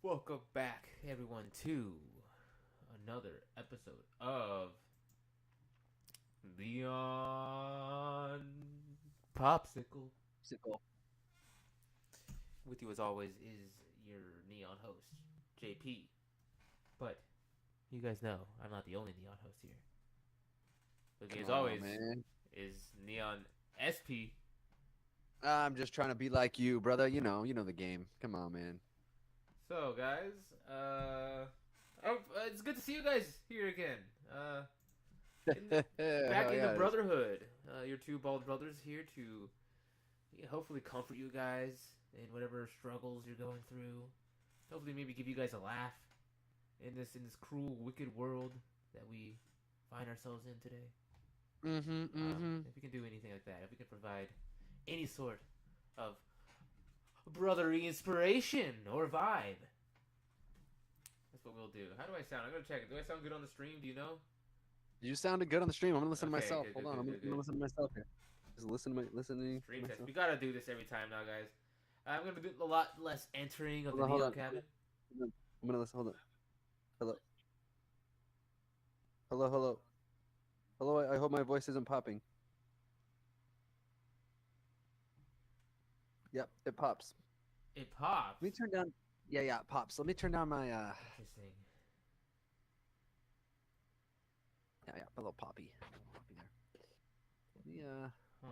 Welcome back, everyone, to another episode of Neon Popsicle. Popsicle. With you, as always, is your Neon host, JP. But you guys know I'm not the only Neon host here. With me, as Oh always, man, is Neon SP. I'm just trying to be like you, brother. You know the game. Come on, man. So, guys, it's good to see you guys here again. Back Hell in the yeah, it is. Brotherhood. Your two bald brothers here to hopefully comfort you guys in whatever struggles you're going through. Hopefully, maybe give you guys a laugh in this cruel, wicked world that we find ourselves in today. Mm-hmm. Mm-hmm. If we can do anything like that, if we can provide any sort of brotherly inspiration or vibe, that's what we'll do. How do I sound? I'm gonna check it. Do I sound good on the stream? Do you know? You sounded good on the stream. I'm gonna listen to Okay, myself. good, Hold good, on, good, I'm gonna, good, I'm gonna good. listen to myself here. Just listening to Stream test. myself. We gotta do this every time now, guys. I'm gonna do a lot less entering of Hold the on, hold Neon on. Cabin. I'm gonna listen. Hold on. Hello, hello, hello, hello. I hope my voice isn't popping. Yep, it pops. It Let me pops. turn down. Yeah, it pops. Let me turn down my Interesting. yeah, a little poppy. Poppy there. Let me Huh.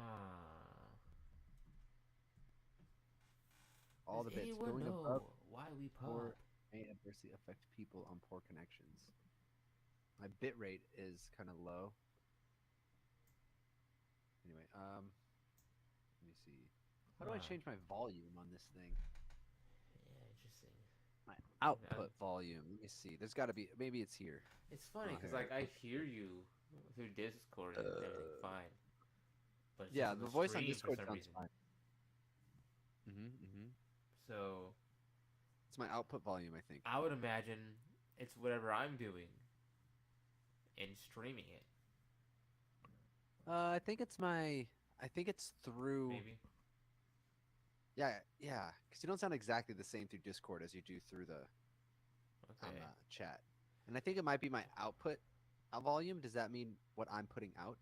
all Does the bits anyone going above. know why we Or pop? may adversely affect people on poor connections. My bit rate is kind of low. Anyway, let me see. How do I Huh. change my volume on this thing? Yeah, interesting. My Uh, output volume. Let me see. There's got to be. Maybe it's here. it's funny Oh, because here. like I hear you through Discord and everything Uh, fine, but it's just yeah, on the the voice on stream for Discord some sounds reason. fine. Mm-hmm. So It's my output volume, I think. I would imagine it's whatever I'm doing and streaming it. I think it's my. I think it's through. Maybe. Yeah. Because you don't sound exactly the same through Discord as you do through the on Okay. the chat. And I think it might be my output volume. Does that mean what I'm putting out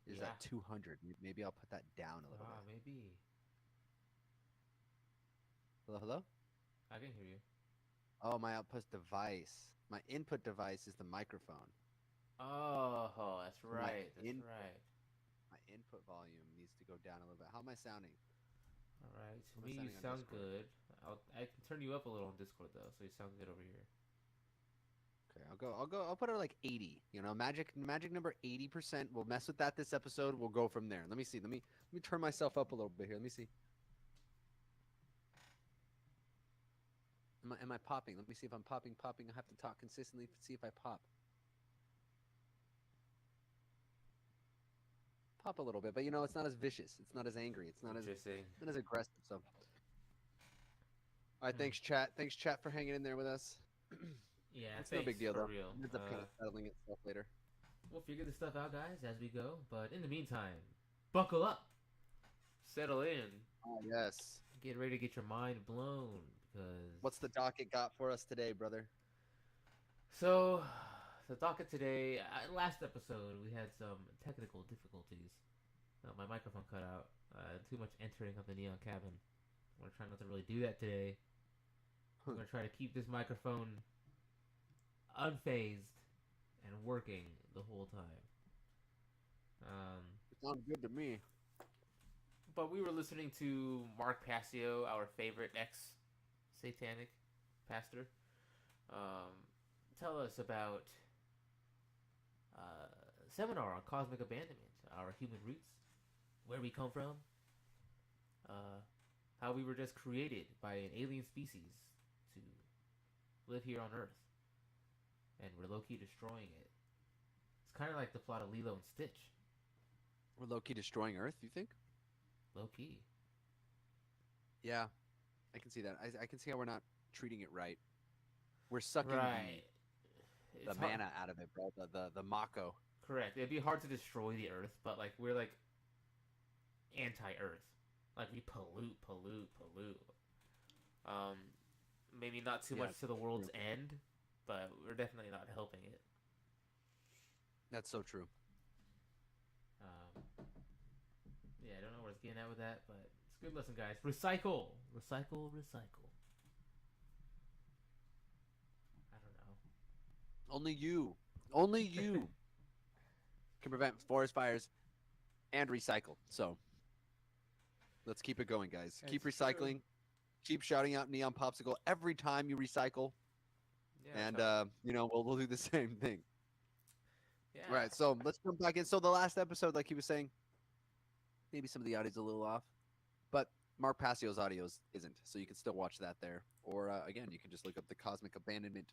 is Yeah. at 200? Maybe I'll put that down a little bit. Maybe. Hello, hello? I can hear you. Oh, my output device. My input device is the microphone. Oh, that's So my right. That's input, right. my input volume needs to go down a little bit. How am I sounding? All right. To How am I me, you sounding on sound Discord? good. I can turn you up a little on Discord though, so you sound good over here. Okay, I'll put it like 80. Magic number 80%. We'll mess with that this episode. We'll go from there. Let me see. Let me turn myself up a little bit here. Let me see. Am I popping? Let me see if I'm popping. I have to talk consistently to see if I pop. Pop a little bit, but it's not as vicious. It's not as angry. It's Interesting. not as aggressive. So, all right, Hmm. thanks chat. Thanks chat for hanging in there with us. Yeah. It's no big Thanks deal for though. real. It ends up kind of settling itself later. We'll figure this stuff out, guys, as we go. But in the meantime, buckle up, settle in, Oh yes. get ready to get your mind blown because What's the docket got for us today, brother? so the docket today. Last episode we had some technical difficulties. My microphone cut out. Too much entering of the neon cabin. I'm gonna try not to really do that today. I'm gonna try to keep this microphone unfazed and working the whole time. Um, It sounds good to me. but we were listening to Mark Passio, our favorite ex-satanic pastor, um, tell us about seminar on cosmic abandonment, our human roots, where we come from, uh, how we were just created by an alien species to live here on Earth, and we're low-key destroying it. It's kind of like the plot of Lilo and Stitch, We're low-key destroying Earth, you think? low-key. Yeah, I can see that. I can see how we're not treating it right. We're sucking the Right. the It's hard. mana out of it, bro. The mako. Correct. It'd be hard to destroy the Earth, but like we're like anti-Earth. Like we pollute. Um, Maybe not too Yeah, much to the world's true. end, but we're definitely not helping it. That's so true. Um, yeah, I don't know where it's getting at with that, but it's a good lesson, guys. Recycle, recycle, recycle. I don't know. Only you can prevent forest fires and recycle. So let's keep it going, guys. Keep It's true. recycling. Keep shouting out Neon Popsicle every time you recycle, Yeah, and so we'll do the same thing. yeah, All right, so let's jump back in. So the last episode, like he was saying, maybe some of the audio's a little off, but Mark Passio's audio isn't, so you can still watch that there. Or again, you can just look up the Cosmic Abandonment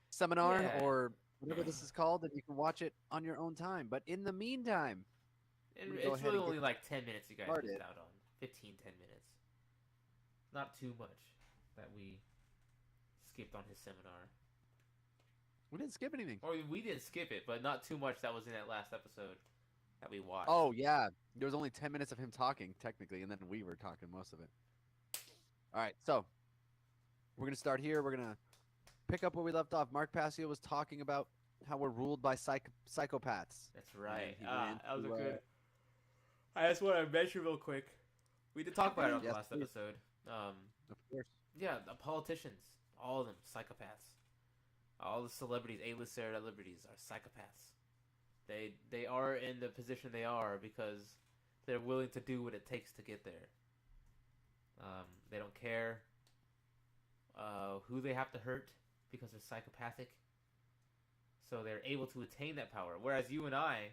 seminar yeah. or whatever this is called, and you can watch it on your own time. But in the meantime, I'm gonna go It's ahead really and get only like 10 minutes you guys missed started. out on. 15, 10 minutes. Not too much that we skipped on his seminar. We didn't skip anything. Or we didn't skip it, but not too much that was in that last episode that we watched. Oh yeah, there was only 10 minutes of him talking technically, and then we were talking most of it. All right, so we're gonna start here. We're gonna pick up where we left off. Mark Passio was talking about how we're ruled by psychopaths. That's right. He went That was a into, good. I just want to mention real quick. We did talk about it on the Yes, last please. episode. Of course. Yeah, the politicians, all of them, psychopaths. All the celebrities, A-list celebrities, are psychopaths. They are in the position they are because they're willing to do what it takes to get there. They don't care who they have to hurt because they're psychopathic. So they're able to attain that power. Whereas you and I,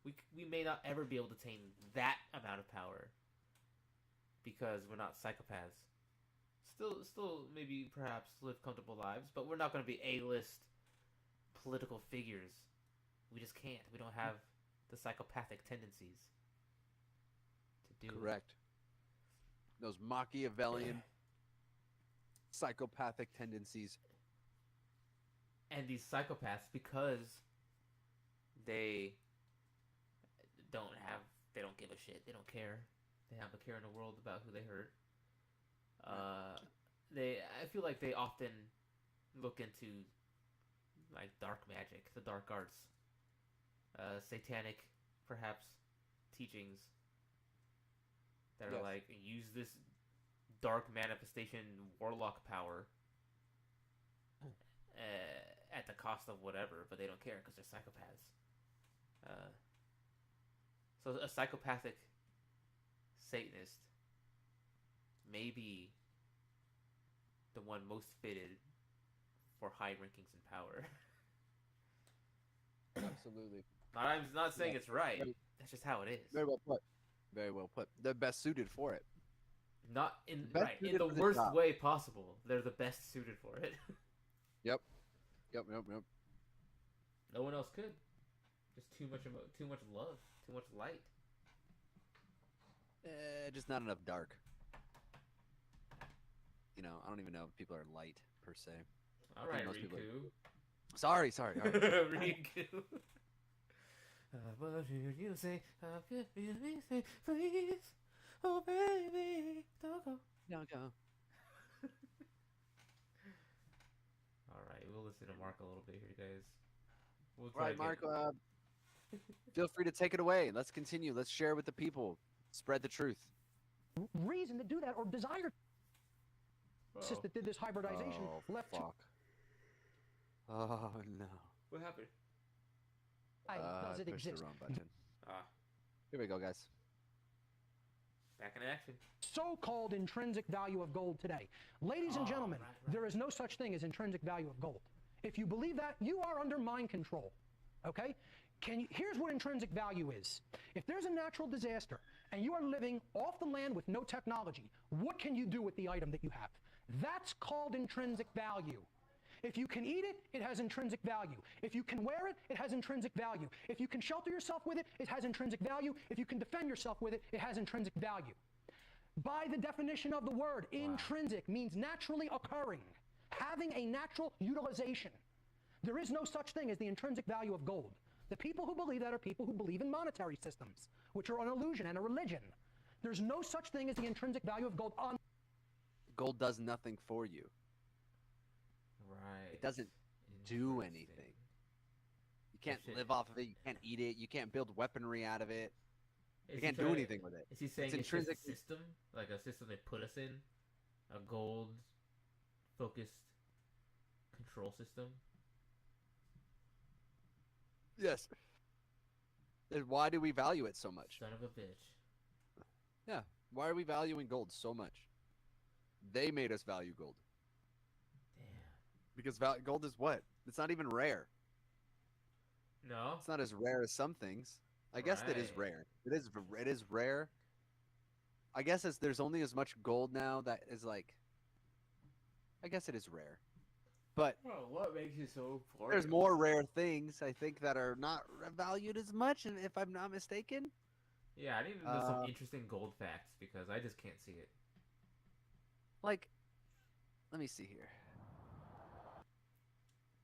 we may not ever be able to attain that amount of power because we're not psychopaths. Still, maybe perhaps live comfortable lives, but we're not going to be A-list political figures. We just can't. We don't have the psychopathic tendencies to do. Correct. Those Machiavellian psychopathic tendencies. And these psychopaths, because they don't give a shit. They don't care. They have a care in the world about who they hurt. I feel like they often look into like dark magic, the dark arts, satanic, perhaps, teachings that are like use this dark manifestation warlock power at the cost of whatever, but they don't care because they're psychopaths. So a psychopathic Satanist may be the one most fitted for high rankings in power. Absolutely. I'm not saying it's right. That's just how it is. Very well put. Very well put. They're best suited for it. Not in Best right in suited the for the worst job. way possible. They're the best suited for it. Yep. Yep. No one else could. Just too much love, too much light. Just not enough dark. You know, I don't even know if people are light per se. All right, most people Riku. Sorry. All right. Riku. What should you say? How could you say, please? Oh, baby, don't go. No, go. All right, we'll listen to Mark a little bit here, guys. We'll All right, Mark. Feel free to take it away. Let's continue. Let's share with the people. Spread the truth. Reason to do that or desire that did this hybridization left fuck. Oh no. What happened? does it pushed exist? the wrong button. Here we go, guys. Back in action. So-called intrinsic value of gold today. Ladies and gentlemen, right. there is no such thing as intrinsic value of gold. If you believe that, you are under mind control. Okay? Here's what intrinsic value is. If there's a natural disaster and you are living off the land with no technology, what can you do with the item that you have? That's called intrinsic value. If you can eat it, it has intrinsic value. If you can wear it, it has intrinsic value. If you can shelter yourself with it, it has intrinsic value. If you can defend yourself with it, it has intrinsic value. By the definition of the word, intrinsic means naturally occurring, having a natural utilization. There is no such thing as the intrinsic value of gold. The people who believe that are people who believe in monetary systems, which are an illusion and a religion. There's no such thing as the intrinsic value of gold. gold does nothing for you. Right. It doesn't do Interesting. anything. You can't shit- live off of it. You can't eat it. You can't build weaponry out of it. Is You he can't do trying- anything with it. Is he saying It's it's just a intrinsically- system, like a system they put us in, a gold-focused control system? Yes. Then why do we value it so much? Son of a bitch. Yeah. Why are we valuing gold so much? They made us value gold. Damn. Because gold is what? It's not even rare. No. It's not as rare as some things. I guess it is Right. rare. It is rare. I guess there's only as much gold now that is like. I guess it is rare. But Well, what makes it so important? there's more rare things I think that are not valued as much, and if I'm not mistaken. Yeah, I need to know some interesting gold facts because I just can't see it. Like, let me see here.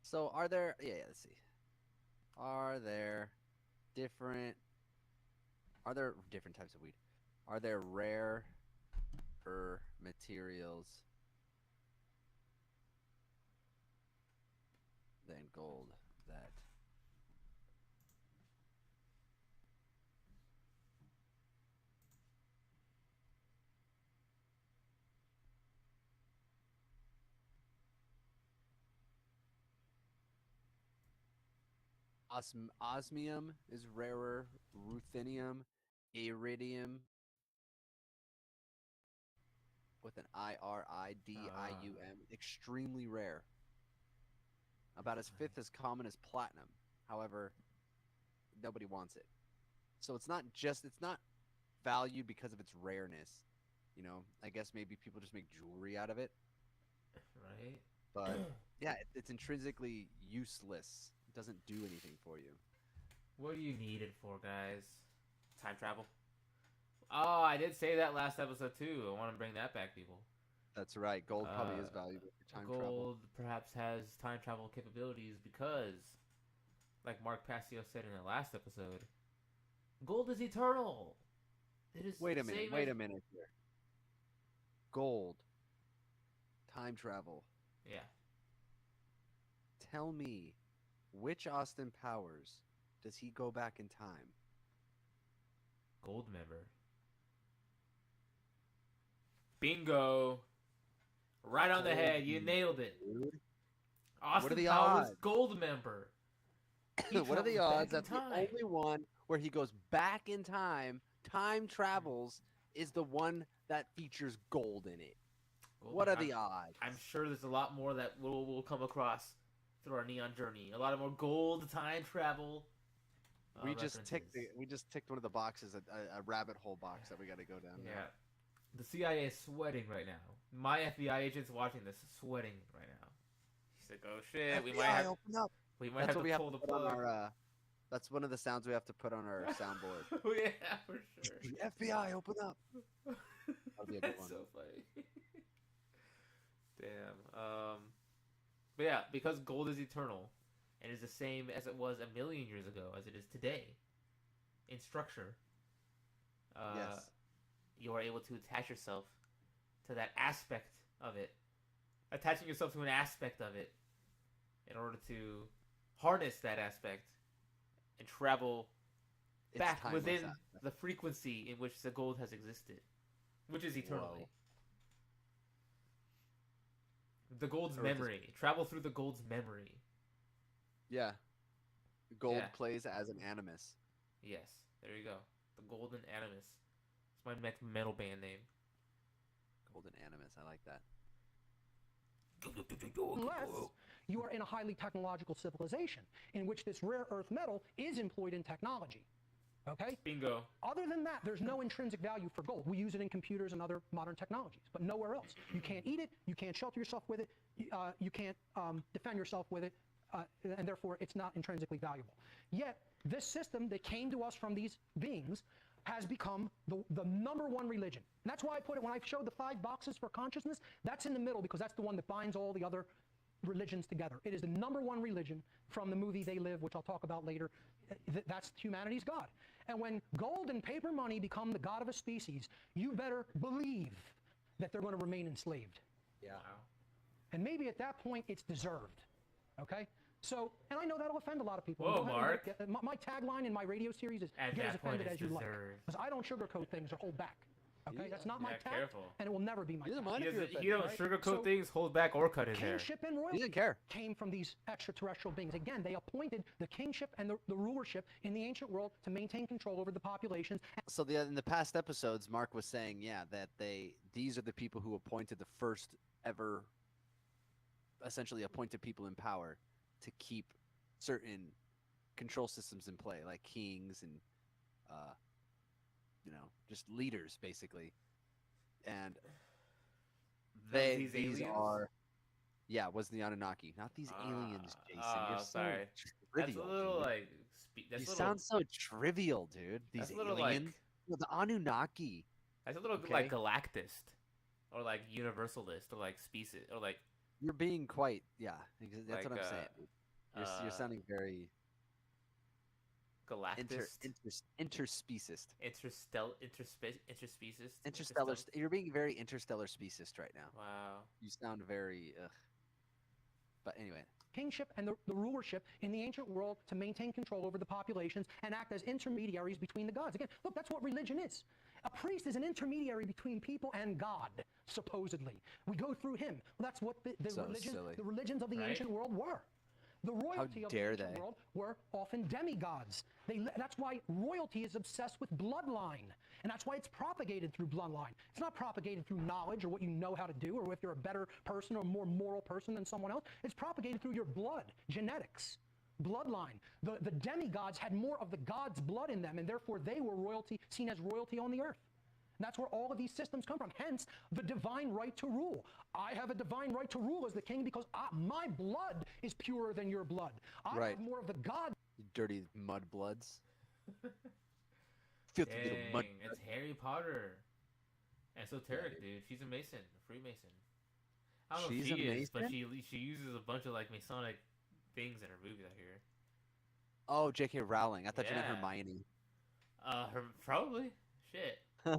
So are there? Yeah, let's see. Are there different types of weed? Are there rare materials than gold that osmium is rarer, ruthenium, iridium with an iridium, extremely rare. About as fifth as common as platinum. However, nobody wants it. So it's not valued because of its rareness. You know, I guess maybe people just make jewelry out of it. Right? But yeah, it's intrinsically useless. It doesn't do anything for you. What do you need it for, guys? Time travel? Oh, I did say that last episode too. I want to bring that back, people. That's right. Gold probably is valuable for time travel. Gold perhaps has time travel capabilities because, like Mark Passio said in the last episode, gold is eternal. It is. Wait a minute here. Gold. Time travel. Yeah. Tell me, which Austin Powers does he go back in time? Gold member. Bingo. Right on the head. You nailed it. Dude. Austin are the Powers, odds? gold member. He What are the travels odds back that in the time. only one where he goes back in time travels, is the one that features gold in it? Gold What are member. the odds? I'm sure there's a lot more that we'll come across through our neon journey. A lot of more gold time travel. We just ticked references. one of the boxes, a rabbit hole box that we got to go down. Yeah. The CIA is sweating right now. My FBI agent's watching this, sweating right now. He's like, "Oh shit, we might have open up." we might That's have what to we have pull to the put on plug." our. That's one of the sounds we have to put on our soundboard. Oh yeah, for sure. The FBI, open up. That'll be a good That's one. so funny. Damn. But yeah, because gold is eternal, and is the same as it was a million years ago as it is today, in structure. Yes. You are able to attach yourself to that aspect of it, attaching yourself to an aspect of it, in order to harness that aspect and travel It's back timeless within aspect. the frequency in which the gold has existed, which is eternally. Whoa. The gold's Earth is- memory. Travel through the gold's memory. Yeah. Gold Yeah. plays as an animus. Yes, there you go. The Golden Animus. It's my metal band name. Golden animus. I like that. Unless you are in a highly technological civilization in which this rare earth metal is employed in technology. Okay? Bingo. Other than that, there's no intrinsic value for gold. We use it in computers and other modern technologies, but nowhere else. You can't eat it, you can't shelter yourself with it, you can't defend yourself with it, and therefore it's not intrinsically valuable. Yet, this system that came to us from these beings has become the number one religion. And that's why I put it, when I showed the 5 boxes for consciousness, that's in the middle because that's the one that binds all the other religions together. It is the number one religion from the movie They Live, which I'll talk about later. That's humanity's God. And when gold and paper money become the god of a species, you better believe that they're going to remain enslaved. Yeah. Wow. And maybe at that point, it's deserved. Okay? So, and I know that'll offend a lot of people. Whoa, Go ahead and Mark. My tagline in my radio series is At get as that point, offended it's as you like. deserved. Because I don't sugarcoat things or hold back. Okay? Yeah. That's not my Yeah, tact, careful. and it will never be my He doesn't tact. mind He if you're doesn't, offended. he don't right? sugarcoat So- things, hold back, or cut his hair. Kingship and He royalty doesn't care. came from these extraterrestrial beings. Again, they appointed the kingship and the rulership in the ancient world to maintain control over the populations. So in the past episodes, Mark was saying, yeah, that these are the people who appointed the first ever, essentially appointed people in power to keep certain control systems in play, like kings and, just leaders basically. And These these aliens? are, was the Anunnaki, not these aliens, Jason. You're so sorry. trivial. That's a little dude. like. That's You a little, sound so trivial, dude. These That's a little aliens. The Anunnaki. That's a little Okay. like galactist, or like universalist, or like species, or like You're being quite, that's what Like, I'm saying. You're sounding very galactist, interspecist. interstellar. You're being very interstellar speciest right now. Wow. You sound very. But anyway, Kingship and the rulership in the ancient world to maintain control over the populations and act as intermediaries between the gods. Again, look, that's what religion is. A priest is an intermediary between people and God, supposedly. We go through him. Well, that's what the So silly. religions of the Right? ancient world were. The royalty of the dare ancient they. world were often demigods. That's why royalty is obsessed with bloodline. And that's why it's propagated through bloodline. It's not propagated through knowledge or what you know how to do or if you're a better person or a more moral person than someone else. It's propagated through your blood, genetics, bloodline. The demigods had more of the god's blood in them, and therefore they were royalty, seen as royalty on the earth. And that's where all of these systems come from. Hence, the divine right to rule. I have a divine right to rule as the king because my blood is purer than your blood. I Right. have more of the god. you dirty mudbloods. Filthy little mud. Dang, it's Harry Potter. Esoteric, dude. She's a Mason, a Freemason. I don't know She's if a she is, but Mason? she uses a bunch of like Masonic things in her movies. I hear. Oh, J.K. Rowling. I thought you meant Yeah. Hermione. Her probably shit. She's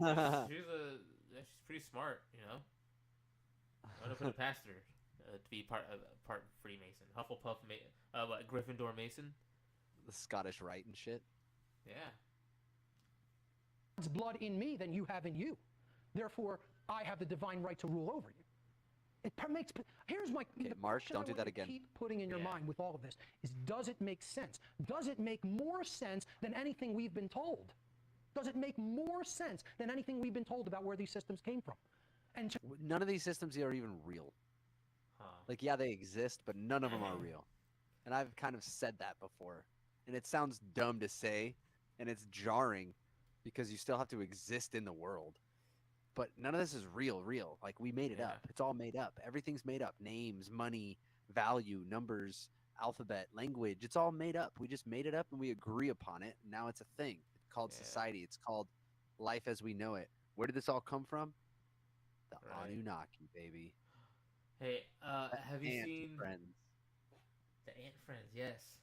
pretty smart, you know. I want to put it past her to be part Freemason, Hufflepuff, Gryffindor Mason. The Scottish Rite and shit. Yeah. God's blood in me than you have in you. Therefore, I have the divine right to rule over you. Here's my Okay, the Mark, question don't I do want that you to again. Keep putting in your Yeah. mind with all of this is: does it make sense? Does it make more sense than anything we've been told? Does it make more sense than anything we've been told about where these systems came from? And None of these systems are even real. Huh. Like, yeah, they exist, but none of them are real. And I've kind of said that before. And it sounds dumb to say, and it's jarring because you still have to exist in the world. But none of this is real. Like, we made it Yeah. up. It's all made up. Everything's made up. Names, money, value, numbers, alphabet, language. It's all made up. We just made it up and we agree upon it. And now it's a thing. It's called Yeah. society. It's called life as we know it. Where did this all come from? The Right. Anunnaki, baby. Hey, have you Ant seen friends? the ant friends? Yes.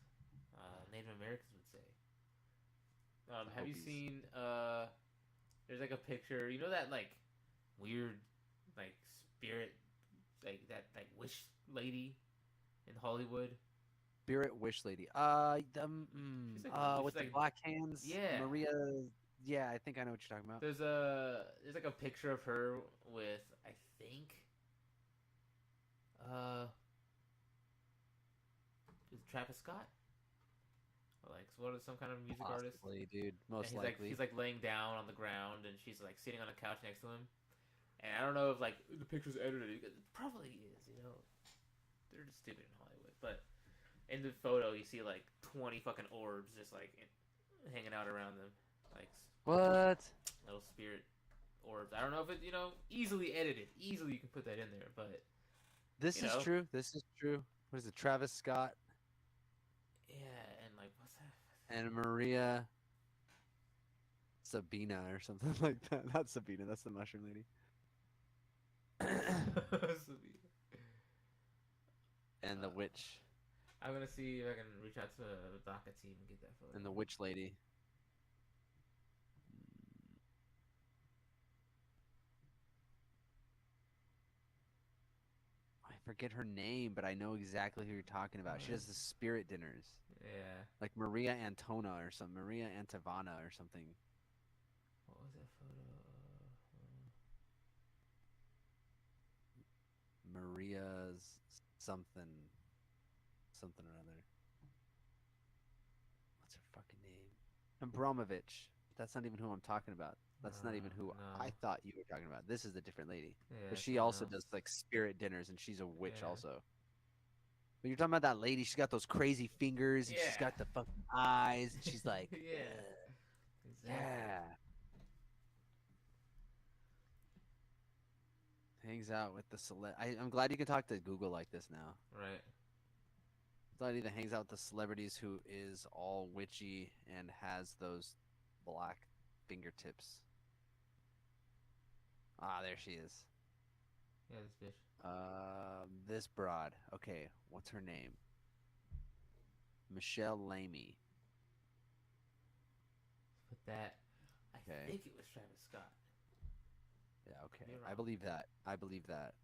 Native Americans would say. Have you Hopis. seen? There's like a picture. You know that like weird, like spirit, like that like wish lady in Hollywood. Spirit Wish Lady. She's like- With she's the like- black hands. Yeah. Maria. Yeah, I think I know what you're talking about. There's like a picture of her with I think is Travis Scott. Or like what is some kind of music artist? Possibly, dude. Most And likely. he's like laying down on the ground and she's like sitting on a couch next to him. And I don't know if like the picture's edited. It probably is, you know. They're just stupid in Hollywood. But in the photo you see like 20 fucking orbs just like hanging out around them. Like What? little spirit orbs. I don't know if it, you know, easily edited. Easily you can put that in there, but This You is know? true. This is true. What is it? Travis Scott yeah, and like what's that? and Maria Sabina or something like that. Not Sabina. That's the mushroom lady. And the witch. I'm gonna see if I can reach out to the DACA team and get that photo. And the witch lady. forget her name, but I know exactly who you're talking about. She does the spirit dinners. Yeah. Like Maria Antona or something. Maria Antavana or something. What was that photo? Maria's something. Something or other. What's her fucking name? Abramovich. That's not even who I'm talking about. That's not even who No. I thought you were talking about. This is a different lady. Yeah, But she someone also else. does like spirit dinners, and she's a witch Yeah. also. But you're talking about that lady. She's got those crazy fingers, and she's Yeah. got the fucking eyes, and she's like, Yeah. "Ugh." Exactly. Yeah. Hangs out with the I'm glad you can talk to Google like this now. Right. Glad that hangs out with the celebrities who is all witchy and has those black fingertips. Ah, there she is. Yeah, this bitch. This broad. Okay, what's her name? Michelle Lamy. But that, I Okay. think it was Travis Scott. Yeah, okay. You're I wrong. believe that. I believe that.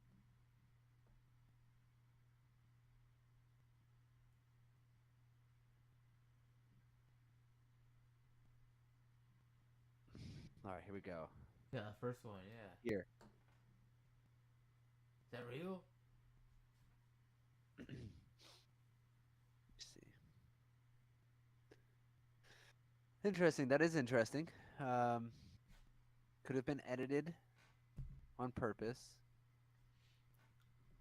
All right, here we go. Yeah, first one. Yeah. Here. Is that real? Let's see. Interesting. That is interesting. Could have been edited on purpose.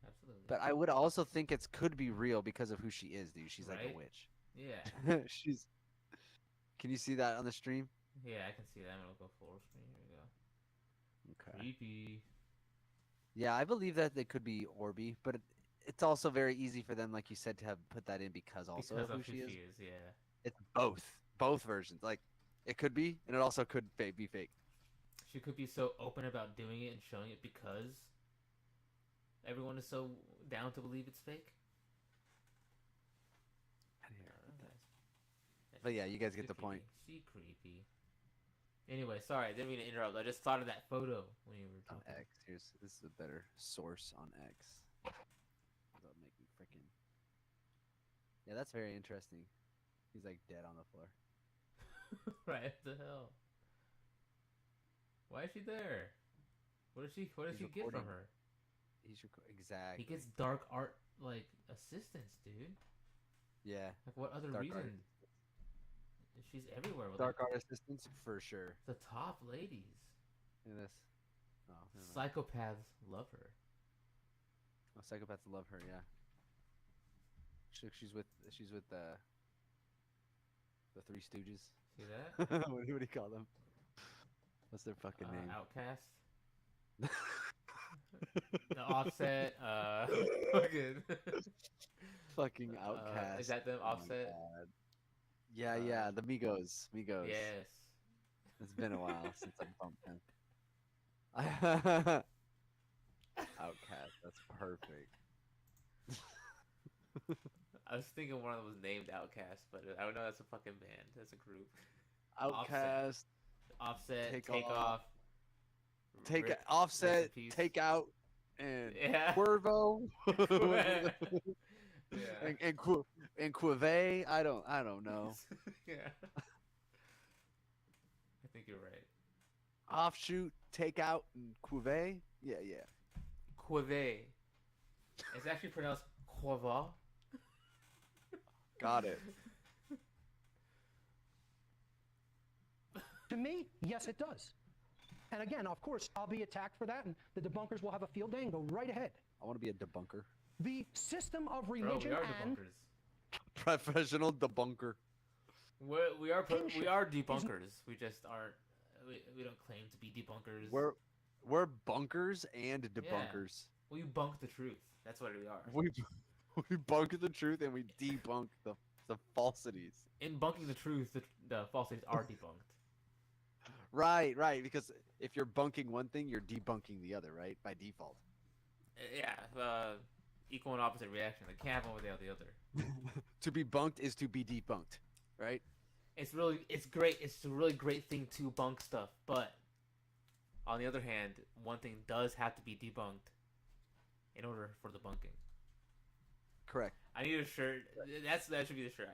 Absolutely. But I would also think it could be real because of who she is, dude. She's like Right? a witch. Yeah. She's. Can you see that on the stream? Yeah, I can see that. I'm gonna go full screen. Here we go. Okay. Creepy. Yeah, I believe that they could be Orby, but it's also very easy for them, like you said, to have put that in because also Because of of who she is. yeah. It's both versions. Like it could be, and it also could be fake. She could be so open about doing it and showing it because everyone is so down to believe it's fake. But yeah, you guys get the point. She creepy. Anyway, sorry, I didn't mean to interrupt. I just thought of that photo when you were On talking. X, this is a better source on X. That'll make me freaking. Yeah, that's very interesting. He's like dead on the floor. Right? What the hell? Why is she there? What does she get from recording. her? Exactly. He gets dark art like assistance, dude. Yeah. Like what other Dark reason? art. She's everywhere with Dark art assistants for sure. the top ladies. In this. Oh, never mind. Psychopaths love her. Oh, psychopaths love her. Yeah. She's with the Three Stooges. See that? What do you call them? What's their fucking name? Outcast. The Offset. Fucking. Fucking Outcast. Is that them? Oh my Offset. God. Yeah, the Migos. Yes. It's been a while since I bumped them. Outcast. That's perfect. I was thinking one of them was named Outcast, but I don't know. That's a fucking band. That's a group. Outcast. Offset. Take Take Off. off. Rip- rest Offset. in peace. Take Out. And Yeah. Cuervo. Yeah. and Cueve. I don't know. Yeah. I think you're right. Offshoot. Take Out. And Cueve. Yeah. Quave. It's actually pronounced Quava. Got it. To me, yes, it does. And again, of course, I'll be attacked for that, and the debunkers will have a field day and go right ahead. I want to be a debunker. The system of Bro, religion we are and debunkers. Professional debunker. We are Kinship debunkers. We just aren't. We don't claim to be debunkers. We're bunkers and debunkers. We bunk the truth. That's what we are. We bunk the truth and we debunk the falsities. In bunking the truth, the falsities are debunked. Right. Because if you're bunking one thing, you're debunking the other, right? By default. Yeah. Equal and opposite reaction. They can't have one without the other. To be bunked is to be debunked, right? It's great. It's a really great thing to bunk stuff, but on the other hand, one thing does have to be debunked in order for the bunking. Correct. I need a shirt. That should be the shirt.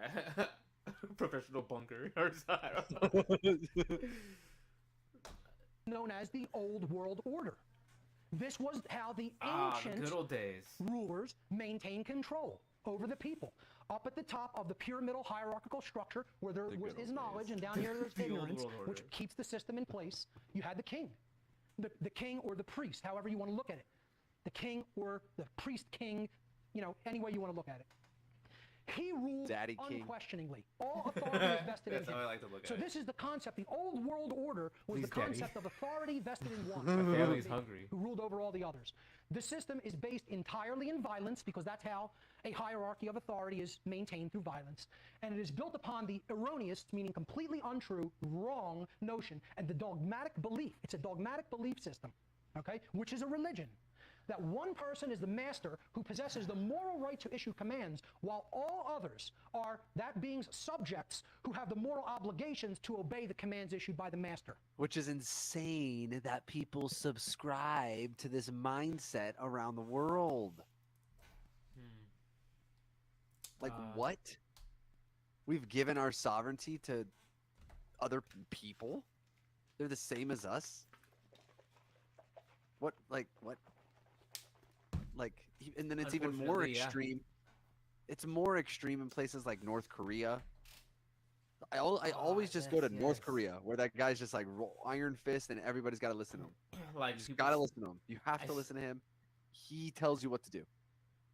Professional bunker or something. I don't know. Known as the Old World Order. This was how the The ancient good old days. rulers maintained control over the people. Up at the top of the pyramidal hierarchical structure, where there is knowledge, and down here there's The Old ignorance, World Order. which keeps the system in place, you had the king. The king or the priest, however you want to look at it. The king or the priest king, any way you want to look at it. He ruled Daddy king. unquestioningly. All authority is vested in That's him. how I like to look at So it. this is the concept. The Old World Order was Please, the Daddy. concept of authority vested in one. My family's hungry. Who ruled over all the others. The system is based entirely in violence, because that's how a hierarchy of authority is maintained, through violence. And it is built upon the erroneous, meaning completely untrue, wrong notion, and the dogmatic belief. It's a dogmatic belief system, okay, which is a religion. That one person is the master who possesses the moral right to issue commands, while all others are that being's subjects who have the moral obligations to obey the commands issued by the master. Which is insane that people subscribe to this mindset around the world. Like, what? We've given our sovereignty to other people? They're the same as us? What? And then it's even more Unfortunately, yeah. extreme. It's more extreme in places like North Korea. I always just go to North yes. Korea, where that guy's just like iron fist, and everybody's got to listen to him. Like You just people- gotta listen to him. You have I to s- listen to him. He tells you what to do.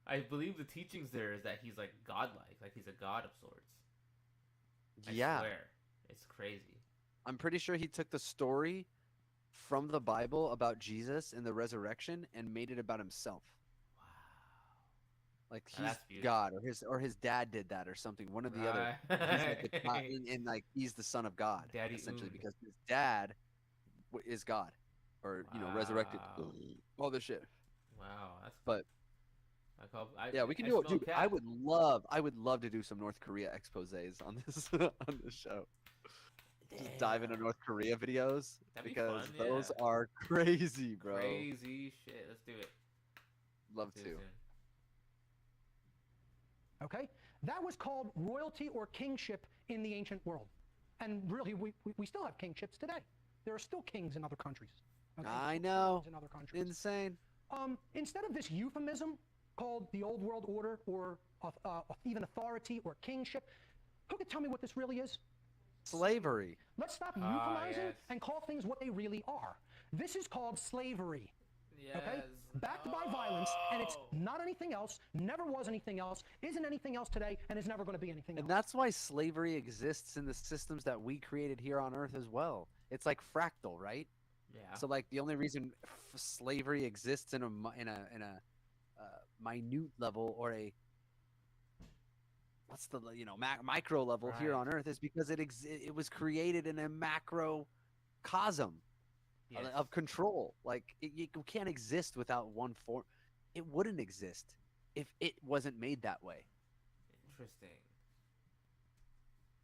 I believe the teachings there is that he's like godlike, like he's a god of sorts. I Yeah, swear. It's crazy. I'm pretty sure he took the story from the Bible about Jesus and the resurrection and made it about himself. Wow. Like Now he's that's beautiful. God, or his dad did that, or something. One or the other. He's like the God, and like he's the son of God, Daddy essentially, Oon. because his dad is God, or resurrected. Wow. All this shit. Wow, that's But yeah, we can do it, dude. I would love to do some North Korea exposés on this on this show. Just dive into North Korea videos, That'd be because fun, those yeah. are crazy, bro. Crazy shit. Let's do it. Love Let's do to. it soon. Okay? That was called royalty or kingship in the ancient world. And really, we still have kingships today. There are still kings in other countries. Okay? I know. Kings in other countries. Insane. Instead of this euphemism called the Old World Order, or even authority or kingship, who could tell me what this really is? Slavery. Let's stop euphemizing yes. and call things what they really are. This is called slavery. Yes. Okay? Backed by violence, and it's not anything else, never was anything else, isn't anything else today, and is never going to be anything And else. that's why slavery exists in the systems that we created here on Earth as well. It's like fractal, right? Yeah. So like the only reason slavery exists in a minute level, or a what's the micro level here Right. on Earth, is because it was created in a macrocosm Yes. of control. Like you can't exist without one form. It wouldn't exist if it wasn't made that way. Interesting.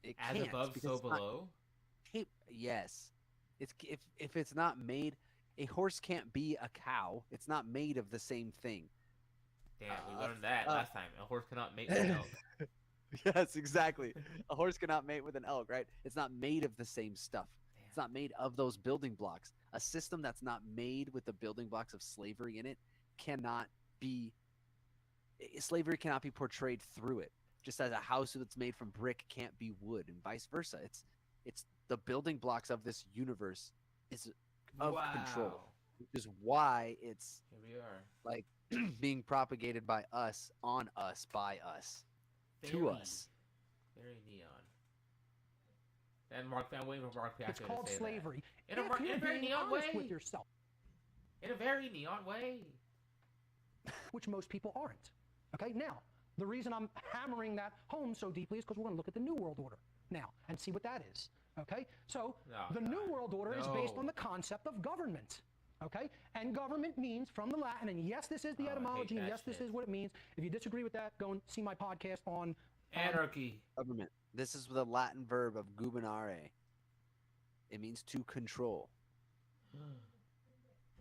It As can't, above, because so it's not- below. Yes. It's if it's not made, a horse can't be a cow. It's not made of the same thing. Damn, we learned that uh, last time. A horse cannot mate with an elk. Yes, exactly. A horse cannot mate with an elk, right? It's not made of the same stuff. It's Damn. not made of those building blocks. A system that's not made with the building blocks of slavery in it cannot be. Slavery cannot be portrayed through it. Just as a house that's made from brick can't be wood, and vice versa. It's the building blocks of this universe is of control, Wow. which is why it's Here we are. like being propagated by us, on us, by us, to Very- us. Very neon. And Mark, I'm waiting for Mark It's Pacquiao called to say slavery. In a If mar- you're in a very being neon honest way. with yourself, that. In a very neon way. which most people aren't. Okay, now, the reason I'm hammering that home so deeply is because we're going to look at the New World Order now and see what that is. Okay, so Oh, the New God. World Order is based No. on the concept of government. Okay, and government means from the Latin, and yes, this is the Oh, I hate etymology, and that yes, this shit. is what it means. If you disagree with that, go and see my podcast on Anarchy. Government. This is the Latin verb of gubernare. It means to control.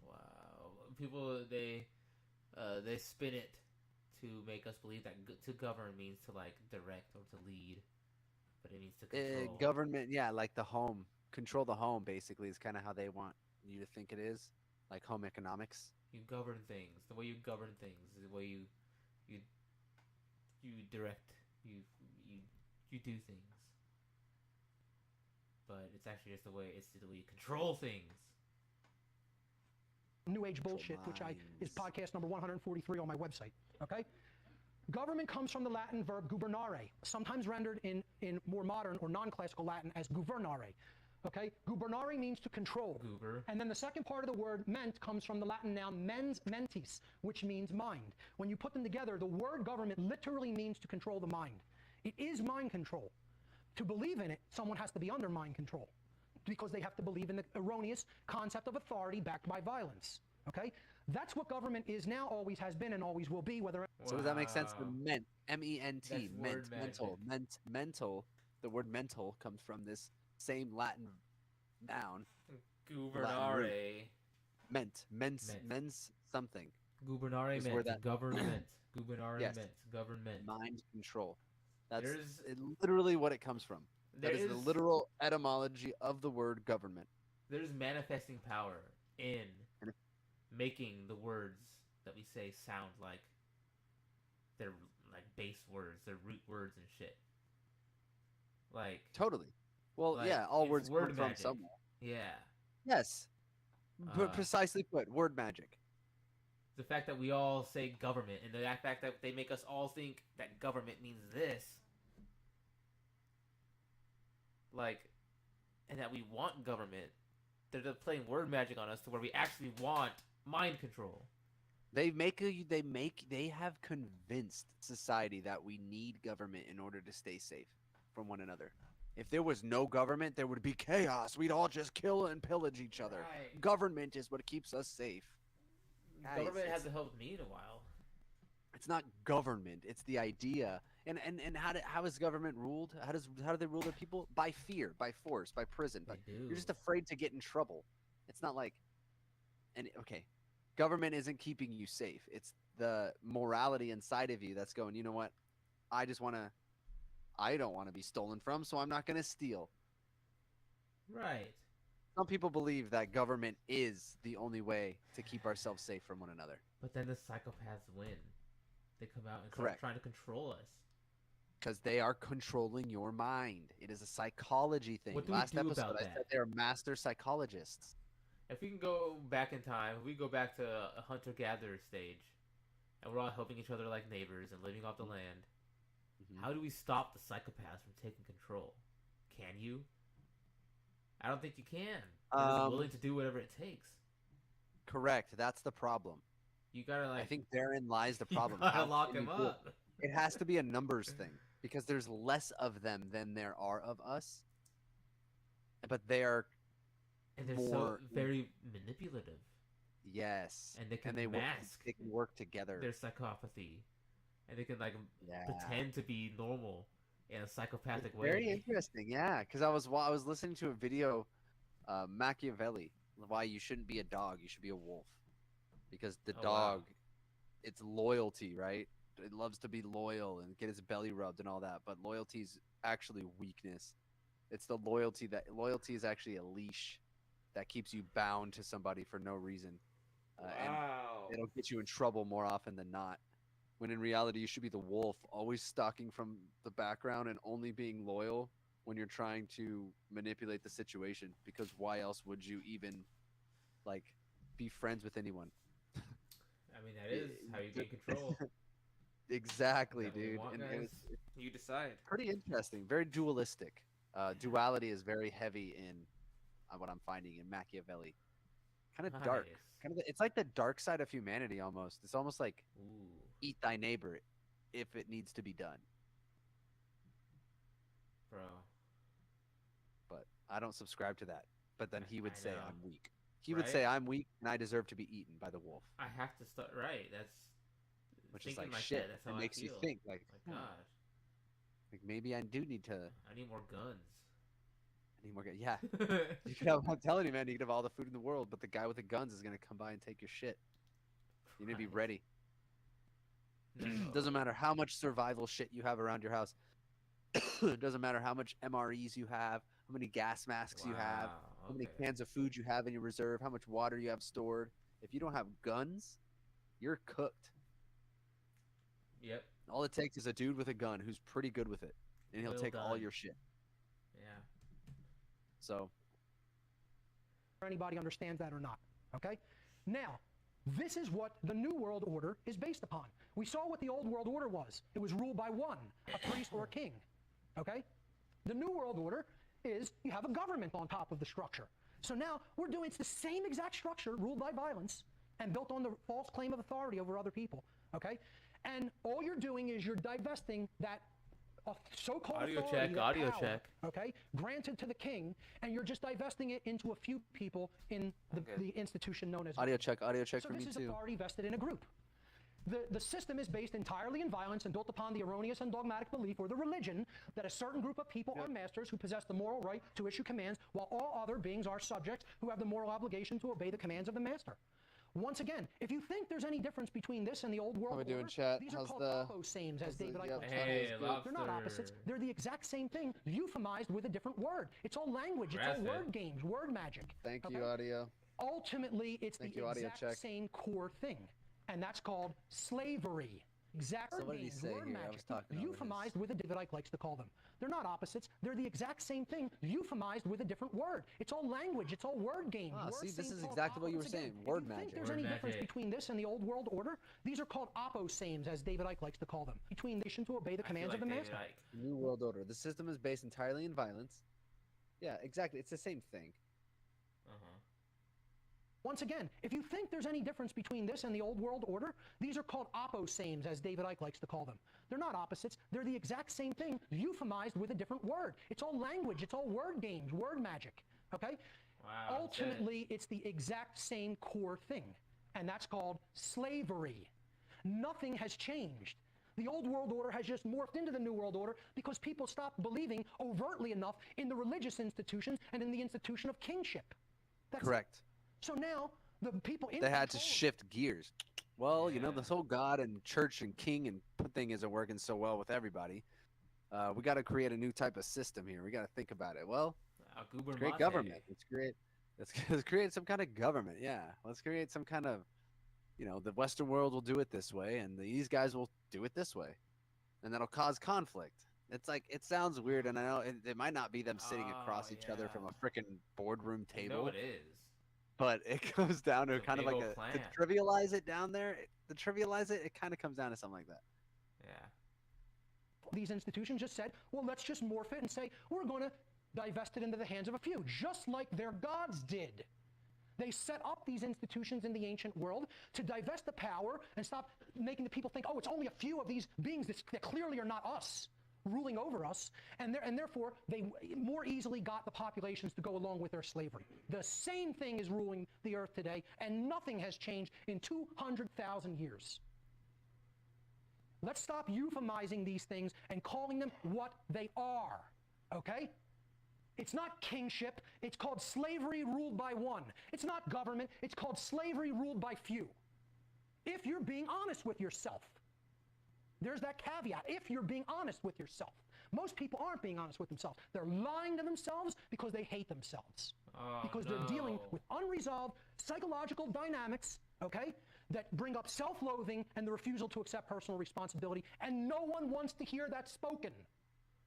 Wow. People they spin it to make us believe that to govern means to like direct or to lead, but it means to control. Government, yeah, like the home, control the home. Basically, is kind of how they want you to think it is, like home economics. You govern things. The way you govern things is the way you you direct. You you do things. But it's actually just the way you control things. New Age bullshit, which is podcast number 143 on my website. Okay? Government comes from the Latin verb gubernare, sometimes rendered in more modern or non-classical Latin as guvernare. Okay? Gubernare means to control. Goober. And then the second part of the word ment comes from the Latin noun mens mentis, which means mind. When you put them together, the word government literally means to control the mind. It is mind control. To believe in it, someone has to be under mind control because they have to believe in the erroneous concept of authority backed by violence. Okay? That's what government is now, always has been, and always will be, whether... So does that make sense? The ment, M-E-N-T, That's word mental, mental. The word mental comes from this same Latin noun. Gubernare. Mens something. Gubernare Is where meant that- government. Gubernare Yes. meant government. Mind control. That's There's- literally what it comes from. That is the There's- literal etymology of the word government. There's manifesting power in And- making the words that we say sound like they're like base words, they're root words and shit. Like, Totally. Well, Like, yeah, all it's words word come from magic. somewhere. yeah. Yes. Uh, Precisely put, word magic. The fact that we all say government and the fact that they make us all think that government means this. Like, and that we want government. They're just playing word magic on us to where we actually want mind control. They have convinced society that we need government in order to stay safe from one another. If there was no government, there would be chaos. We'd all just kill and pillage each other. Right. Government is what keeps us safe. Guys, Government it's- hasn't helped me in a while. It's not government. It's the idea. And how is government ruled? How do they rule their people? By fear, by force, by prison. They do. You're just afraid to get in trouble. It's not like, okay, government isn't keeping you safe. It's the morality inside of you that's going, you know what? I don't want to be stolen from, so I'm not going to steal. Right. Some people believe that government is the only way to keep ourselves safe from one another. But then the psychopaths win. They come out and Correct. start trying to control us. Because they are controlling your mind. It is a psychology thing. What do we Last do episode, about I that? said they're master psychologists. If we can go back in time, if we go back to a hunter-gatherer stage, and we're all helping each other like neighbors and living off the land, Mhm. how do we stop the psychopaths from taking control? Can you? I don't think you can. They're just willing to do whatever it takes. Correct. That's the problem. You gotta like. I think therein lies the you problem. gotta How lock can you them do it? up. It has to be a numbers thing because there's less of them than there are of us. But they are, And they're more- so very manipulative. yes, And they can they mask they can work together. their psychopathy, and they can like Yeah. pretend to be normal in a psychopathic way. Very interesting, yeah. Because I was listening to a video, Machiavelli, why you shouldn't be a dog, you should be a wolf, because the Oh, wow. dog, it's loyalty, right? It loves to be loyal and get its belly rubbed and all that, but loyalty is actually weakness. It's the loyalty is actually a leash that keeps you bound to somebody for no reason, and Wow. it'll get you in trouble more often than not. When in reality, you should be the wolf, always stalking from the background and only being loyal when you're trying to manipulate the situation. Because why else would you even, like, be friends with anyone? I mean, that is how you gain control. Exactly, Is that what we dude. want, And guys? it's You decide. pretty interesting. Very dualistic. Duality is very heavy in what I'm finding in Machiavelli. Kind of dark. Nice. It's like the dark side of humanity almost. It's almost like Ooh. eat thy neighbor if it needs to be done. Bro. But I don't subscribe to that. But then he would I say know. I'm weak. He would Right? say I'm weak and I deserve to be eaten by the wolf. I have to start right. That's Which is thinking like shit. That. That's how It makes I you feel. think like, My God, like maybe I do need to I need more guns. I need more yeah. You could have, I'm telling you, man, you could have all the food in the world, but the guy with the guns is gonna come by and take your shit. You need to be Right. ready. No, Doesn't matter how much survival shit you have around your house. It doesn't matter how much MREs you have, how many gas masks you have, how many cans of food you have in your reserve, how much water you have stored. If you don't have guns, you're cooked. Yep. All it takes is a dude with a gun who's pretty good with it, and he'll Well take all done. your shit. Yeah. So, Anybody understands that or not, okay? Now, this is what the New World Order is based upon. We saw what the Old World Order was. It was ruled by one, a priest or a king, okay? The New World Order is you have a government on top of the structure. So now we're doing, it's the same exact structure ruled by violence and built on the false claim of authority over other people, okay? And all you're doing is you're divesting that so-called Audio authority, check, that audio power, check. okay, granted to the king, and you're just divesting it into a few people in the institution known as audio check so for this me is too. authority vested in a group. The system is based entirely in violence and built upon the erroneous and dogmatic belief or the religion that a certain group of people are masters who possess the moral right to issue commands, while all other beings are subjects who have the moral obligation to obey the commands of the master. Once again, if you think there's any difference between this and the Old World How we doing, Order, chat? these How's are called the- opposames, as David yep, Icke Hey, They're not opposites. lobster. They're the exact same thing, euphemized with a different word. It's all language. It's all Grass-fed. word games, word magic. Thank okay? you, audio. Ultimately, it's Thank the you, audio exact check. same core thing, and that's called slavery. Exact So word what did he games, say word here? I magic, was talking over his- euphemized with a David Icke likes to call them. They're not opposites. They're the exact same thing, euphemized with a different word. It's all language. It's all word games. Ah, Words see, this same is called exactly what you were opposites. saying, Again, word if you think magic. there's Word any difference magic. between this and the Old World Order, these are called opposames, as David Icke likes to call them. Between nation to obey the I feel commands like of the David master. Icke. New World Order. The system is based entirely in violence. Yeah, exactly. It's the same thing. Once again, if you think there's any difference between this and the Old World Order, these are called opposames, as David Icke likes to call them. They're not opposites. They're the exact same thing, euphemized with a different word. It's all language. It's all word games, word magic. Okay? Wow. Ultimately, it's the exact same core thing, and that's called slavery. Nothing has changed. The Old World Order has just morphed into the New World Order because people stopped believing overtly enough in the religious institutions and in the institution of kingship. That's it. Correct. So now the people in They had to control- shift gears. Well, you know, Yeah. this whole God and church and king and thing isn't working so well with everybody. We got to create a new type of system here. We got to think about it. Well, Goober create Mate. government. Let's create some kind of government. Yeah, let's create some kind of, you know, the Western world will do it this way, and these guys will do it this way, and that'll cause conflict. It's like, it sounds weird, and I know it might not be them sitting across each other from a freaking boardroom You table. know it is. But it comes down to It's a kind of big like ol' to plan. trivialize it down there. To trivialize it, it kind of comes down to something like that. Yeah. these institutions just said, well, let's just morph it and say, we're going to divest it into the hands of a few, just like their gods did. They set up these institutions in the ancient world to divest the power and stop making the people think, oh, it's only a few of these beings that clearly are not us, ruling over us, and therefore they more easily got the populations to go along with their slavery. The same thing is ruling the earth today, and nothing has changed in 200,000 years. Let's stop euphemizing these things and calling them what they are, okay? It's not kingship, it's called slavery ruled by one. It's not government, it's called slavery ruled by few. If you're being honest with yourself. There's that caveat, if you're being honest with yourself. Most people aren't being honest with themselves. They're lying to themselves because they hate themselves. Because they're dealing with unresolved psychological dynamics, okay, that bring up self-loathing and the refusal to accept personal responsibility, and no one wants to hear that spoken.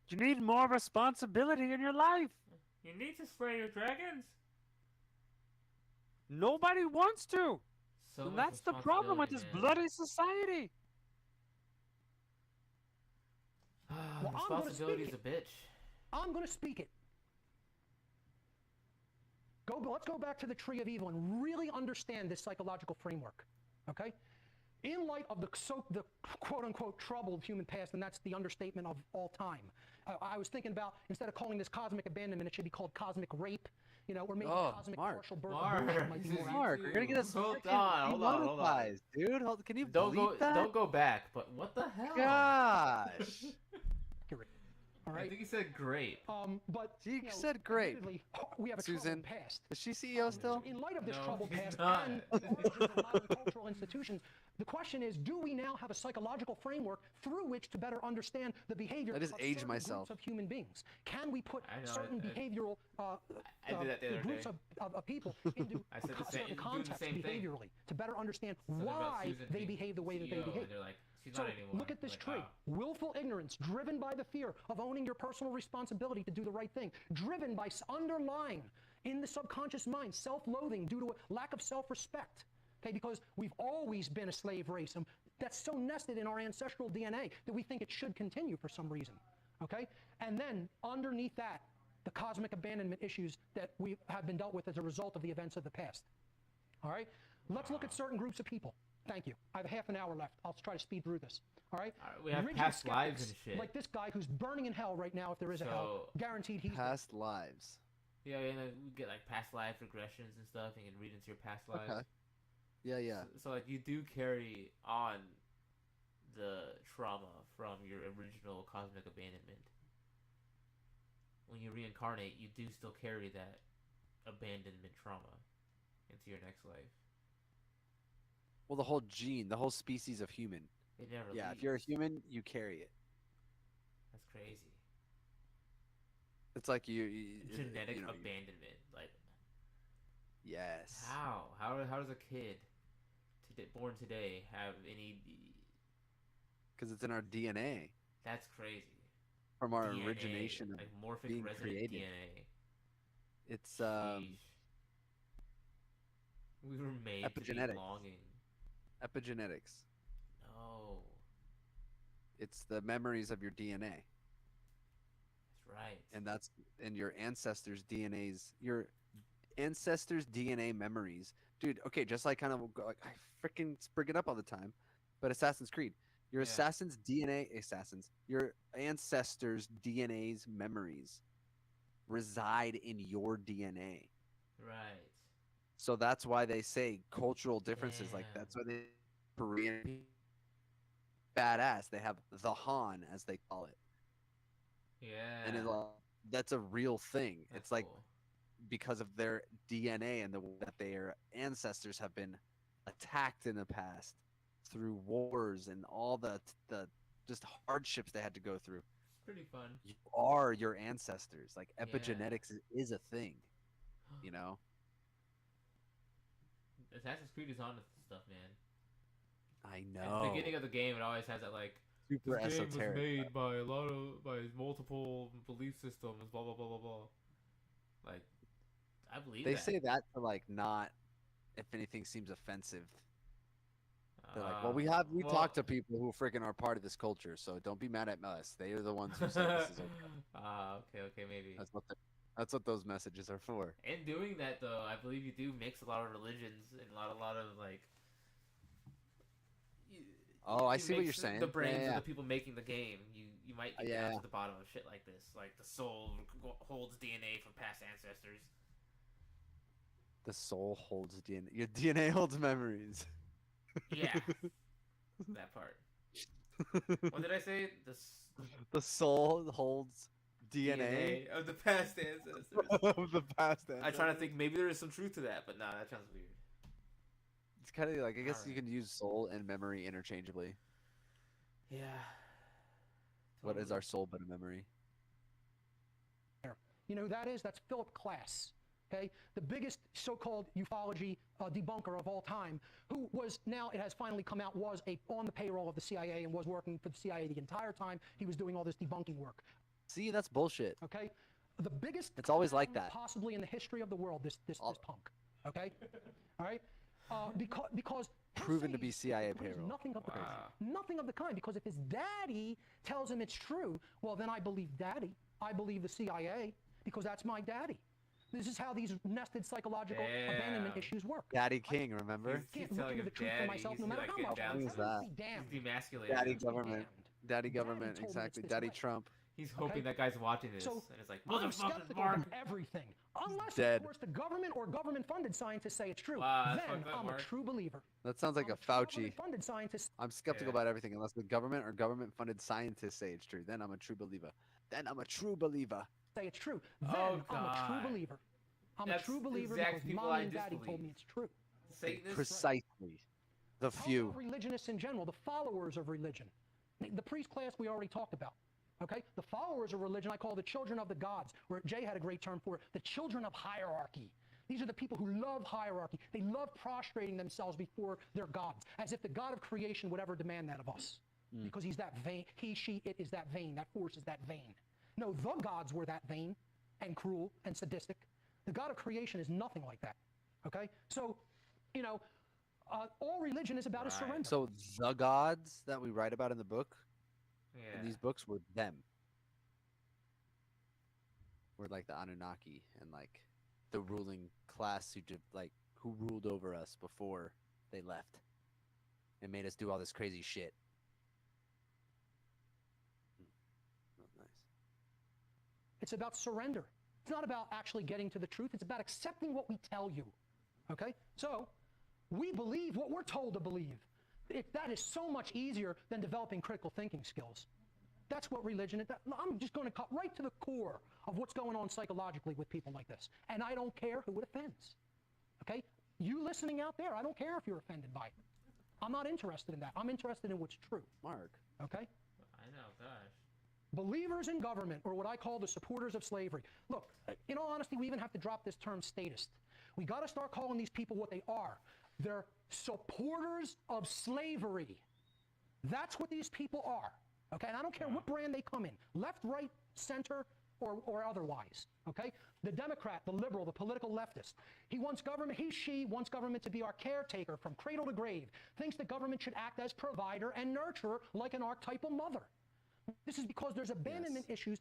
You need more responsibility in your life. You need to slay your dragons. Nobody wants to. So And much that's the problem with this responsibility, man. bloody society. Well, I'm gonna Responsibility is speak a bitch. I'm going to speak it. Let's go back to the tree of evil and really understand this psychological framework, okay? In light of the quote-unquote troubled human past, and that's the understatement of all time, I was thinking about, instead of calling this cosmic abandonment, it should be called cosmic rape, you know, or maybe cosmic Mark. partial birth Mark, abortion might be this more is- Mark, you're gonna get us Hold freaking on, hold on, hold on. demonetized, dude. Can you Don't believe go. that? Don't go back. But what the hell? Gosh. accurate. All right? I think he said great. But She you know, said grape. admittedly, we have a Susan, troubled past. Is she CEO still? In light of this No, troubled he's past not. and the origins of modern cultural institutions, the question is, do we now have a psychological framework through which to better understand the behavior I just of aged certain myself. groups of human beings? Can we put I know, certain behavioral I did that the other groups day. of people into I said the same- certain doing the contexts same thing. behaviorally to better understand Something about why Susan they being behave the way that they CEO, behave? And they're like, she's So not anymore. look at this Like, tree. oh. Willful ignorance, driven by the fear of owning your personal responsibility to do the right thing, driven by underlying in the subconscious mind self-loathing due to a lack of self-respect. Okay, because we've always been a slave race, and that's so nested in our ancestral DNA that we think it should continue for some reason. Okay, and then underneath that, the cosmic abandonment issues that we have been dealt with as a result of the events of the past. All right, let's look at certain groups of people. Thank you. I have half an hour left. I'll try to speed through this. All right. We have Rigid past lives and skeptics, shit. like this guy who's burning in hell right now, if there is a hell. So- Guaranteed he's Past lives. Yeah, and then we get like past life regressions and stuff, and you can read into your past lives. Okay. Yeah, yeah. So like you do carry on the trauma from your original cosmic abandonment. When you reincarnate, you do still carry that abandonment trauma into your next life. Well, the whole gene, the whole species of human. It never Yeah, leaves. if you're a human, you carry it. That's crazy. It's like you Genetic you know, abandonment. Like yes. how does a kid born today have any? Because it's in our DNA That's crazy. from our DNA, origination of like morphic being resident created. DNA. It's Sheesh. We were made to be epigenetics. longing. epigenetics. No, It's the memories of your DNA, that's right. and that's in your ancestors' DNA memories, dude. Okay, just like kind of like I freaking bring it up all the time, but Assassin's Creed, your Yeah. your ancestors' DNA's memories reside in your DNA. Right. So that's why they say cultural differences. Like Damn. that's why they Korean people badass. They have the Han, as they call it, Yeah. and that's a real thing. That's It's like cool. because of their DNA and the way that their ancestors have been attacked in the past through wars and all the just hardships they had to go through. It's pretty fun. You are your ancestors. Like Yeah. epigenetics is a thing, you know. Assassin's Creed is on to stuff, man. I At know. the beginning of the game, it always has that like Super this game esoteric. was made by multiple belief systems, blah blah blah blah blah. Like, I believe They that. say that to like not if anything seems offensive. They're like, well, we well, talk to people who freaking are part of this culture, so don't be mad at us. They are the ones who say this is okay. okay, maybe. That's what those messages are for. In doing that, though, I believe you do mix a lot of religions and a lot of like. Oh, I you see what mix you're saying. The brains Yeah. of the people making the game. You might get down Yeah. to the bottom of shit like this. Like the soul holds DNA from past ancestors. The soul holds DNA. Your DNA holds memories. Yeah, that part. What did I say? The soul holds DNA, of the past ancestors. of the past. I try to think maybe there is some truth to that, but nah, that sounds weird. It's kind of like I guess you Alright. can use soul and memory interchangeably. Yeah. What is our soul but a memory? You know who that is? That's Philip Klass, okay? The biggest so-called ufology debunker of all time, who was, now it has finally come out, was on the payroll of the CIA and was working for the CIA the entire time he was doing all this debunking work, See, that's bullshit. okay? The biggest It's always like clown that. possibly in the history of the world, this punk, okay? All right? Because he'll Proven say to be he CIA believes payroll. Nothing of the kind. Wow. Nothing of the kind. Because if his daddy tells him it's true, well, then I believe daddy. I believe the CIA because that's my daddy. This is how these nested psychological abandonment Damn. issues work. Daddy King, remember? He's Can't look telling into the his truth for daddy, myself, no he's matter like how getting much. down Who I'm is that? be damned. He's demasculated. Daddy Be government. damned. Daddy Daddy government, told me it's exactly. this Daddy way. Trump. He's hoping Okay? that guy's watching this, So, and it's like, I'm motherfucker, skeptical Mark. of everything. Unless, dead. of course, the government or government-funded scientists say it's true. Wow, that's then fucked up, I'm Mark. a true believer. That sounds like I'm a true Fauci. government-funded scientist I'm skeptical Yeah. about everything unless the government or government-funded scientists say it's true. Then I'm a true believer. Then I'm a true believer. say it's true. Then Oh, I'm a God. true believer. I'm That's a true believer exact because people mommy I and daddy told disbelieve. me it's true. Satanists. Precisely. The How few. about religionists in general, the followers of religion? The priest class we already talked about. Okay? The followers of religion I call the children of the gods, or Jay had a great term for it, the children of hierarchy. These are the people who love hierarchy. They love prostrating themselves before their gods, as if the God of creation would ever demand that of us. Because he's that vain, he, she, it is that vain, that force is that vain. No, the gods were that vain and cruel and sadistic. The God of creation is nothing like that. Okay? So, you know, all religion is about is Right. surrender. So the gods that we write about in the book, Yeah. in these books, were them. Were like the Anunnaki and like the ruling class who ruled over us before they left and made us do all this crazy shit. Oh, nice. It's about surrender. It's not about actually getting to the truth. It's about accepting what we tell you. Okay? So, we believe what we're told to believe. That is so much easier than developing critical thinking skills. That's what religion is. I'm just going to cut right to the core of what's going on psychologically with people like this. And I don't care who it offends. Okay? You listening out there, I don't care if you're offended by it. I'm not interested in that. I'm interested in what's true. Mark. Okay? I know, gosh. Believers in government, or what I call the supporters of slavery. Look, in all honesty, we even have to drop this term statist. We got to start calling these people what they are. They're supporters of slavery. That's what these people are. Okay, and I don't care what brand they come in, left, right, center, or otherwise. Okay, the Democrat, the liberal, the political leftist. She wants government to be our caretaker from cradle to grave. Thinks the government should act as provider and nurturer like an archetypal mother. This is because there's abandonment issues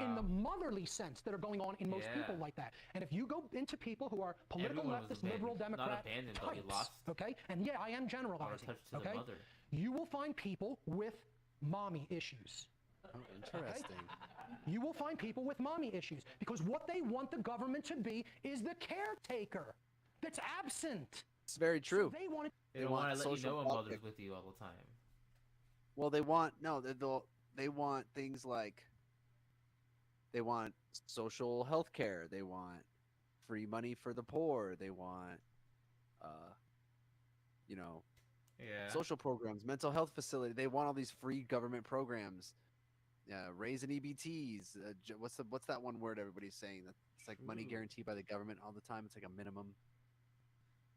in the motherly sense that are going on in most people like that. And if you go into people who are political Everyone was leftist, liberal, abandoned. Not Democrat abandoned, but we types, lost okay, and yeah, I am generalizing. touch to the Okay, mother. you will find people with mommy issues. Oh, interesting. You will find people with mommy issues because what they want the government to be is the caretaker that's absent. It's very true. They want it. They don't want want to let you social know a politics. mother's with you all the time. Well, they want things like they want social health care. They want free money for the poor. They want, Yeah. social programs, mental health facility. They want all these free government programs. Raising EBTs. What's that one word everybody's saying? That's like money Ooh. guaranteed by the government all the time. It's like a minimum.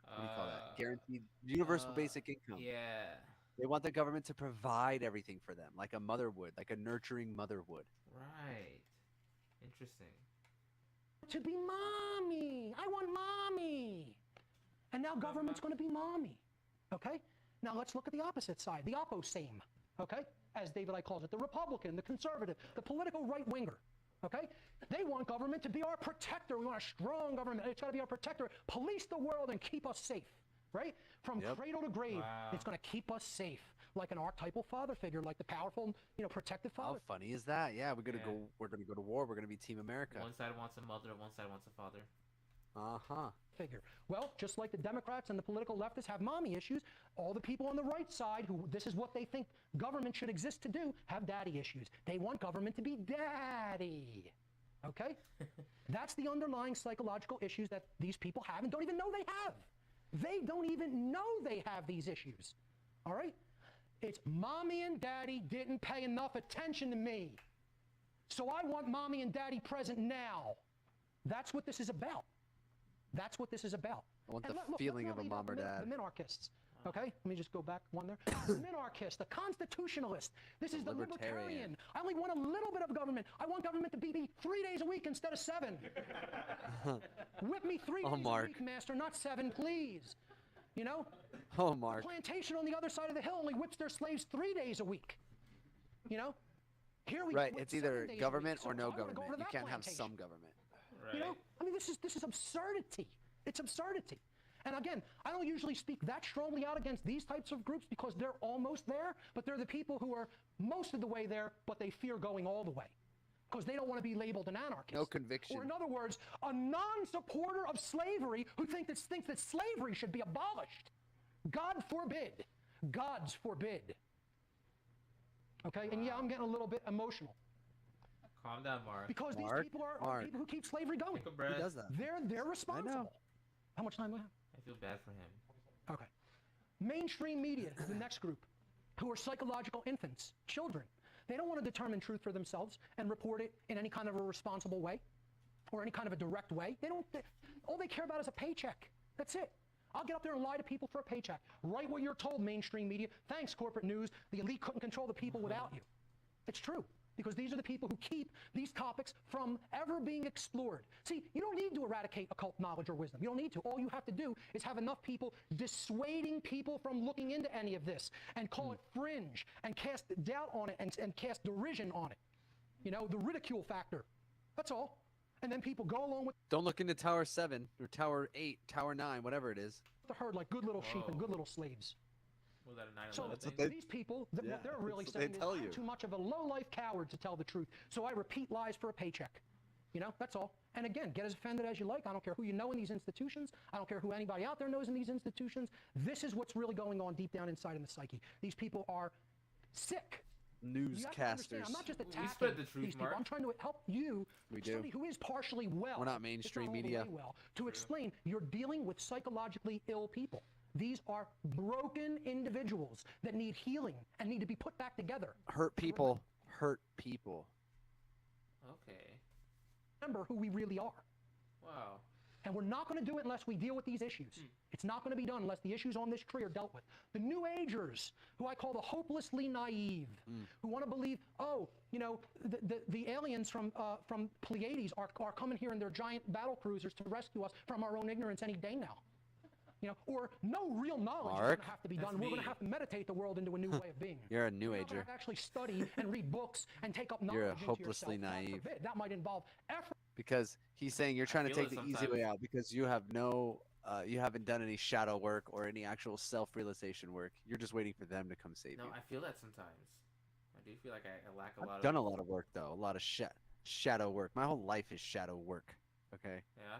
What do you call that? Uh, Guaranteed universal basic income. Yeah. They want the government to provide everything for them, like a mother would, like a nurturing mother would. Right. Interesting. To be mommy. I want mommy. And now government's going to be mommy. Okay? Now let's look at the opposite side, the opposame. Okay? As David Icke calls it, the Republican, the conservative, the political right-winger. Okay? They want government to be our protector. We want a strong government. It's got to be our protector. Police the world and keep us safe. Right? From cradle to grave, Wow. it's going to keep us safe. Like an archetypal father figure, like the powerful, protective father. How funny is that? Yeah, we're gonna Yeah. go. We're gonna go to war. We're gonna be Team America. One side wants a mother, one side wants a father. Figure. Well, just like the Democrats and the political leftists have mommy issues, all the people on the right side who this is what they think government should exist to do have daddy issues. They want government to be daddy. Okay? That's the underlying psychological issues that these people have and don't even know they have. They don't even know they have these issues. All right? It's mommy and daddy didn't pay enough attention to me. So I want mommy and daddy present now. That's what this is about. That's what this is about. I want And the look, feeling let's of not a leave mom out or the dad. minarchists. Okay, let me just go back one there. The minarchist, the constitutionalist. This is the libertarian. I only want a little bit of government. I want government to be 3 days a week instead of 7. Whip me 3 days Mark. a week, master, not 7, please. You know? Oh, Mark. Plantation on the other side of the hill only whips their slaves 3 days a week. You know? Here we Right. whip It's either 7 days a week. government So or no I wanna go over government. to You that can't have plantation. some government. Right. You know, I mean, this is absurdity. It's absurdity. And again, I don't usually speak that strongly out against these types of groups because they're almost there, but they're the people who are most of the way there, but they fear going all the way because they don't want to be labeled an anarchist. No conviction. Or in other words, a non-supporter of slavery who thinks that slavery should be abolished. God forbid. God's forbid. Okay, and yeah, I'm getting a little bit emotional. Calm down, Mark. Because these people are people who keep slavery going. Take a breath. Who does that? They're responsible. How much time do I have? I feel bad for him. Okay. Mainstream media is the next group, who are psychological infants, children. They don't want to determine truth for themselves and report it in any kind of a responsible way or any kind of a direct way. All they care about is a paycheck. That's it. I'll get up there and lie to people for a paycheck. Write what you're told, mainstream media. Thanks, corporate news. The elite couldn't control the people without you. It's true. Because these are the people who keep these topics from ever being explored. See, you don't need to eradicate occult knowledge or wisdom. You don't need to. All you have to do is have enough people dissuading people from looking into any of this and call it fringe and cast doubt on it and cast derision on it. You know, the ridicule factor. That's all. And then people go along with Don't look into Tower 7 or Tower 8, Tower 9, whatever it is. the herd like good little sheep and Whoa. good little slaves. Was that a 9/11 So thing? they- these people, Yeah, what they're really that's what saying they is, tell I'm you. too much of a low-life coward to tell the truth, so I repeat lies for a paycheck. You know, that's all. And again, get as offended as you like. I don't care who you know in these institutions. I don't care who anybody out there knows in these institutions. This is what's really going on deep down inside in the psyche. These people are sick. You have to understand, Newscasters. I'm not just We attacking spread the truth, these people. Mark. I'm trying to help you, We do. somebody who is partially well. We're not if mainstream all the media. way well, to explain you're dealing with psychologically ill people. These are broken individuals that need healing and need to be put back together. Hurt people. Hurt people. Okay. Remember who we really are. Wow. And we're not going to do it unless we deal with these issues. It's not going to be done unless the issues on this tree are dealt with. The New Agers, who I call the hopelessly naive, who want to believe, oh, you know, the aliens from Pleiades are coming here in their giant battle cruisers to rescue us from our own ignorance any day now. You know, or no real knowledge is going Mark? to have to be done. That's We're going me. to have to meditate the world into a new way of being. You're a New You're not gonna Ager. have to actually study and read books and take up knowledge You're a into hopelessly yourself. God naive. forbid. That might involve effort. Because he's saying you're trying to feel take it the easy way sometimes. out because you have no, you haven't done any shadow work or any actual self-realization work. You're just waiting for them to come save No, you. I feel that sometimes. I do feel like I lack a lot I've of. done a lot of work though, a lot of shadow work. My whole life is shadow work. Okay, Yeah.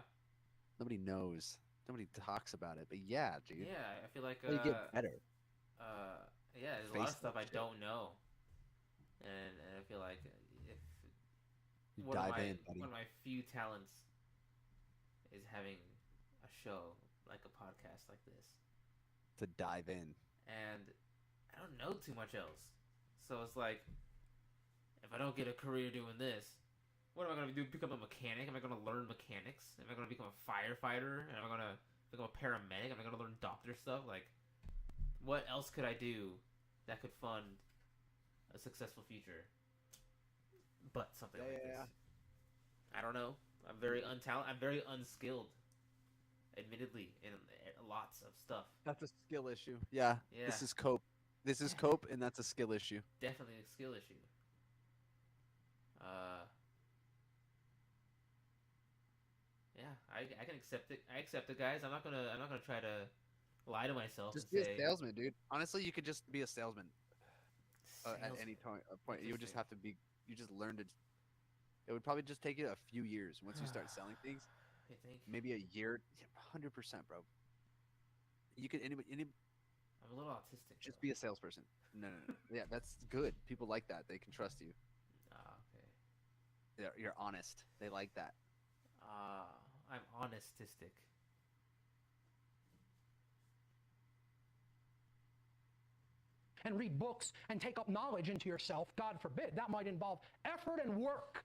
nobody knows, nobody talks about it, but yeah, dude, Yeah, I feel like. how do you get better? Yeah, there's a lot of Face stuff I shit. don't know, and I feel like if You one of dive my in, buddy. one of my few talents is having a show like a podcast like this, To dive in. and I don't know too much else. So it's like, if I don't get a career doing this, what am I gonna do? Become a mechanic? Am I gonna learn mechanics? Am I gonna become a firefighter? Am I gonna become a paramedic? Am I gonna learn doctor stuff? Like, what else could I do that could fund a successful future? But something like Yeah. this. I don't know. I'm very untalented. I'm very unskilled. Admittedly, in lots of stuff. That's a skill issue. Yeah, this Yeah. is cope. This is cope, and that's a skill issue. Definitely a skill issue. Yeah, I can accept it. I accept it, guys. I'm not gonna try to lie to myself Just and be a say salesman, dude. Honestly, you could just be a salesman at sales- any point. You would just Interesting. have to be. You just learn to. It would probably just take you a few years once you start selling things. I think Maybe a year. 100%, bro. You could anybody I'm a little autistic. just though. be a salesperson. No. Yeah, that's good. People like that. They can trust you. Ah, okay. You're honest. They like that. I'm honestistic. And read books and take up knowledge into yourself. God forbid. That might involve effort and work.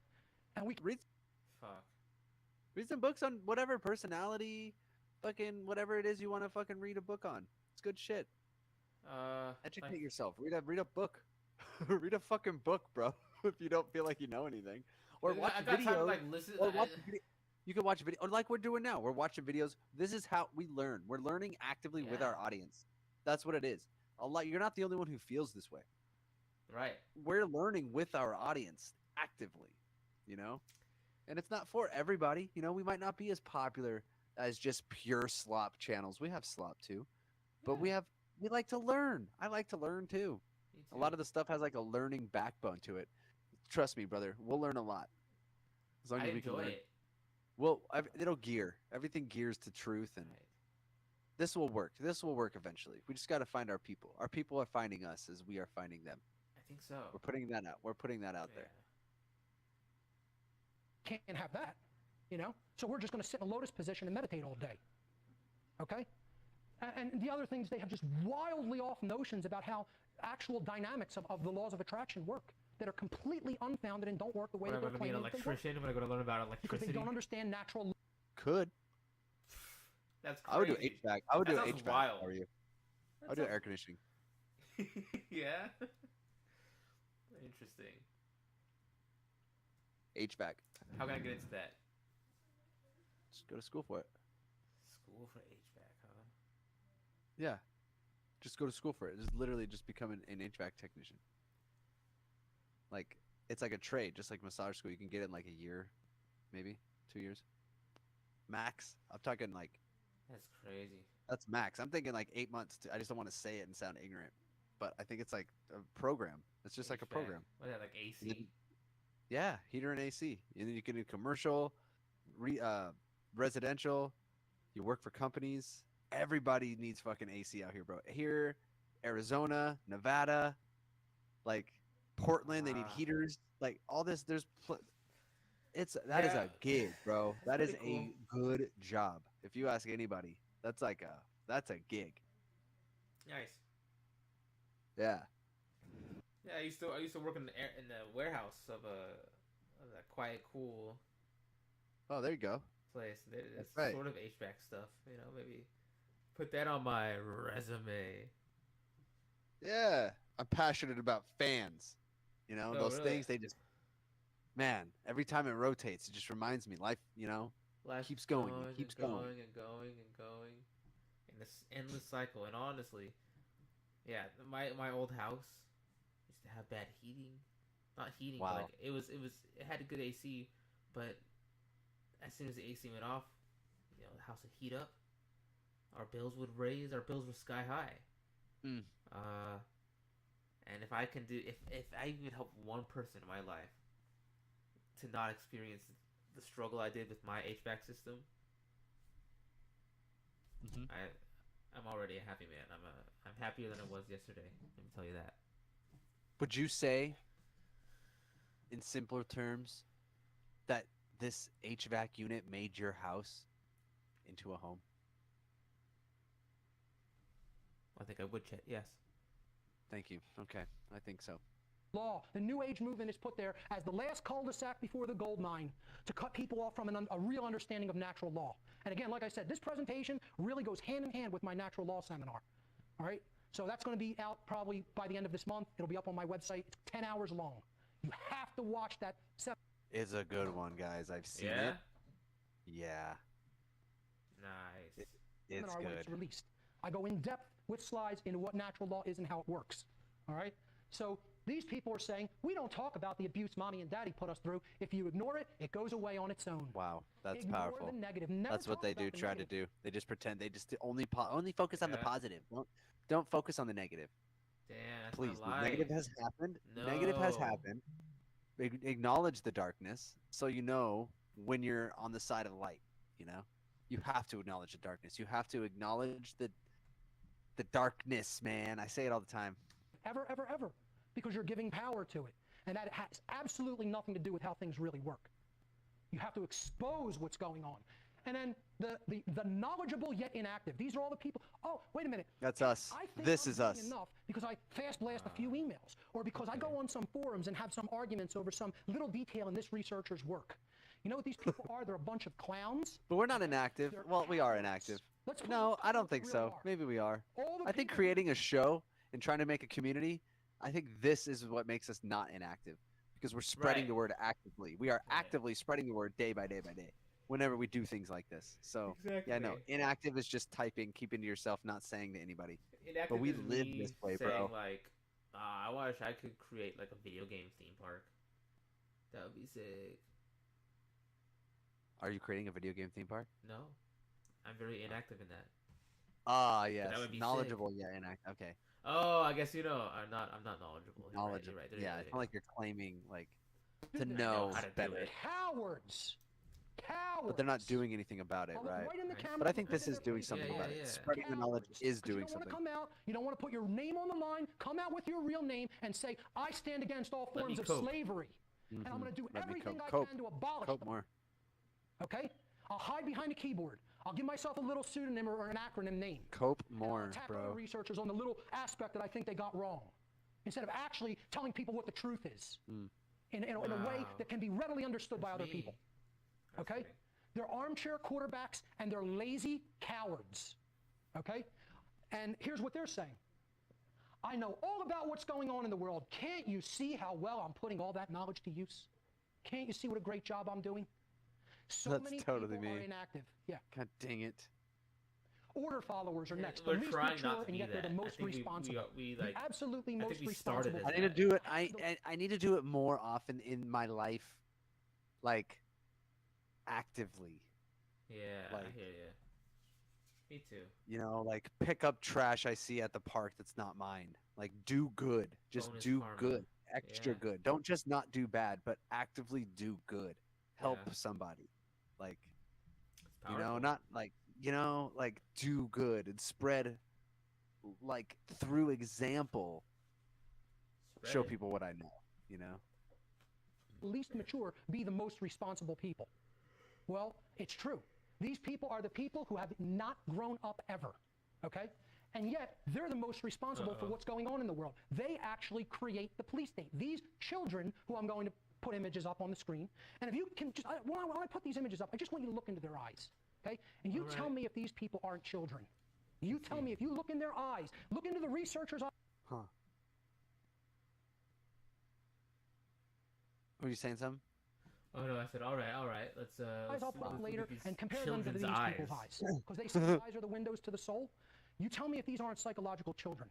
And we Read Fuck. read some books on whatever personality, fucking whatever it is you want to fucking read a book on. It's good shit. Educate Like, yourself. Read a book. Read a fucking book, bro. If you don't feel like you know anything, or I watch got time to, videos. like, listen. Or watch video. You can watch video, or like we're doing now. We're watching videos. This is how we learn. We're learning actively with Yeah. our audience. That's what it is. A lot. You're not the only one who feels this way. Right. We're learning with our audience actively. You know, and it's not for everybody. You know, we might not be as popular as just pure slop channels. We have slop too, but Yeah, we like to learn. I like to learn too. me A lot too. of the stuff has like a learning backbone to it. Trust me, brother. We'll learn a lot as long I as we can enjoy learn. it. Well, it'll gear. Everything gears to truth, and Right. this will work. This will work eventually. We just got to find our people. Our people are finding us as we are finding them. I think so. We're putting that out. We're putting that out Yeah. there. Can't have that, you know? So we're just going to sit in a lotus position and meditate all day, okay? And the other things, they have just wildly off notions about how actual dynamics of the laws of attraction work that are completely unfounded and don't work the way What, that am I they're going to be an claiming that they work. electrician? Am I going to learn about Because they electricity? don't understand natural law. Could. That's I would do crazy. HVAC. I would That do sounds HVAC wild. for you. I That would do sounds- air conditioning. Yeah. Interesting. HVAC. How can I get into that? Just go to school for it. School for HVAC, huh? Yeah. Just go to school for it. Just literally just become an HVAC technician. Like, it's like a trade, just like massage school. You can get it in like a year, maybe 2 years. Max. I'm talking like, That's crazy. that's max. I'm thinking like 8 months. I just don't want to say it and sound ignorant. But I think it's like a program. It's just like a HVAC. program. What is that, like And then- AC? Yeah, heater and AC. And then you can do commercial, residential. You work for companies. Everybody needs fucking AC out here, bro. Here, Arizona, Nevada, like Portland, they need Ah. heaters. Like all this, that is a Yeah. gig, bro. That's That is pretty a good job. If you ask anybody, that's a gig. Nice. Yeah. Yeah, I used to work in the warehouse of that quiet, cool Oh, there you go. place. It's right. sort of HVAC stuff, you know. Maybe put that on my resume. Yeah, I'm passionate about fans. You know, Oh, those really? things, they just, man, every time it rotates, it just reminds me life, you know, Life keeps going, it keeps and going. going and going and going, in this endless cycle. And honestly, yeah, my old house used to have bad heating. Not heating, but Wow. like it had a good AC, but as soon as the AC went off, you know, the house would heat up. Our bills would raise. Our bills were sky high. Mm. And if I can if I even help one person in my life to not experience the struggle I did with my HVAC system, Mhm. I'm already a happy man. I'm happier than I was yesterday. Let me tell you that. Would you say, in simpler terms, that this HVAC unit made your house into a home? I think I would chat. Yes. Thank you. Okay, I think so. Law. The New Age movement is put there as the last cul-de-sac before the gold mine to cut people off from a real understanding of natural law. And again, like I said, this presentation really goes hand in hand with my natural law seminar. All right? So that's going to be out probably by the end of this month. It'll be up on my website. It's 10 hours long. You have to watch that. It's a good one, guys. I've seen Yeah. it. Yeah, Nice. it's seminar when good. it's released. I go in depth with slides into what natural law is and how it works. All right? So these people are saying, we don't talk about the abuse mommy and daddy put us through. If you ignore it, it goes away on its own. Wow, that's Ignore powerful. the negative. Never That's what talk they about do. the Try to negative. do. They just pretend. They just only focus on the Yeah. positive. Don't focus on the negative. Damn, that's Please, not the negative life. has happened. Negative has No. happened. Acknowledge the darkness, so you know when you're on the side of light. You know, you have to acknowledge the darkness. You have to acknowledge the darkness, man. I say it all the time. Ever, ever, ever. Because you're giving power to it. And that has absolutely nothing to do with how things really work. You have to expose what's going on. And then the knowledgeable yet inactive. These are all the people. Oh, wait a minute. That's us. I think This I'm is doing us. enough because I fast blast a few emails, or because I go on some forums and have some arguments over some little detail in this researcher's work. You know what these people are? They're a bunch of clowns. But we're not inactive. They're Well, we are cowards. inactive. Let's put No, it I don't what think they so. really are. Maybe we are. All the I think people- creating a show and trying to make a community, I think this is what makes us not inactive, because we're spreading the Right. word actively. We are Right. actively spreading the word day by day by day whenever we do things like this. So, yeah, no, Exactly. inactive is just typing, keeping to yourself, not saying to anybody. Inactive we is live me this way, saying, bro. like, I wish I could create like a video game theme park. That would be sick. Are you creating a video game theme park? No, I'm very inactive in that. Ah, yes. that would be Knowledgeable, yeah, okay. Oh, I guess you know. I'm not knowledgeable. You're right, Knowledgeable. You're right. Yeah, There it's you not go. like you're claiming like to Know know how to do better, it. Cowards. Cowards. but they're not doing anything about it, I'll look right? right in the Right. camera But I and think look this in is their doing faces. something Yeah, about yeah, it. yeah. Spreading the knowledge Cowards. is 'Cause you doing don't want to something. come out. You don't want to put your name on the line. Come out with your real name and say, I stand against all Let me forms of cope. slavery. And I'm going to do Let me everything I cope. can to abolish Cope them. more. Okay? I'll hide behind a keyboard. I'll give myself a little pseudonym or an acronym name. Cope And I'll more, attack other bro. researchers on the little aspect that I think they got wrong, instead of actually telling people what the truth is in a way Wow. that can be readily understood by other me. people. That's Okay? me. They're armchair quarterbacks and they're lazy cowards. Okay? And here's what they're saying. I know all about what's going on in the world. Can't you see how well I'm putting all that knowledge to use? Can't you see what a great job I'm doing? So That's many totally people are me. inactive. Yeah. God dang it. Order followers are Yeah, next. we're the least trying mature, not to and be yet they're the that. I most think responsible. we the like. absolutely I think most we started responsible. as I need to that. do it. I need to do it more often in my life, like actively. Yeah, I like- hear you. Me too. You know, like pick up trash I see at the park that's not mine. Like do good. Just Bonus do karma. good. Extra Yeah. good. Don't just not do bad, but actively do good. Help Yeah. somebody. Like It's you know, powerful. not like like do good and spread like through example Spread show it. people what I know, you know? least mature be the most responsible people. Well, it's true. These people are the people who have not grown up ever, okay? And yet, they're the most responsible for what's going on in the world. They actually create the police state. These children, who I'm going to put images up on the screen, and if you can just, when I put these images up, I just want you to look into their eyes, okay? And you tell me if these people aren't children. You tell me if you look in their eyes, look into the researchers' eyes. Huh. Were you saying something? Oh no, I said all right. Let's I'll put up look later at these and compare them to children's these eyes. people's eyes. Because they say the eyes are the windows to the soul. You tell me if these aren't psychological children,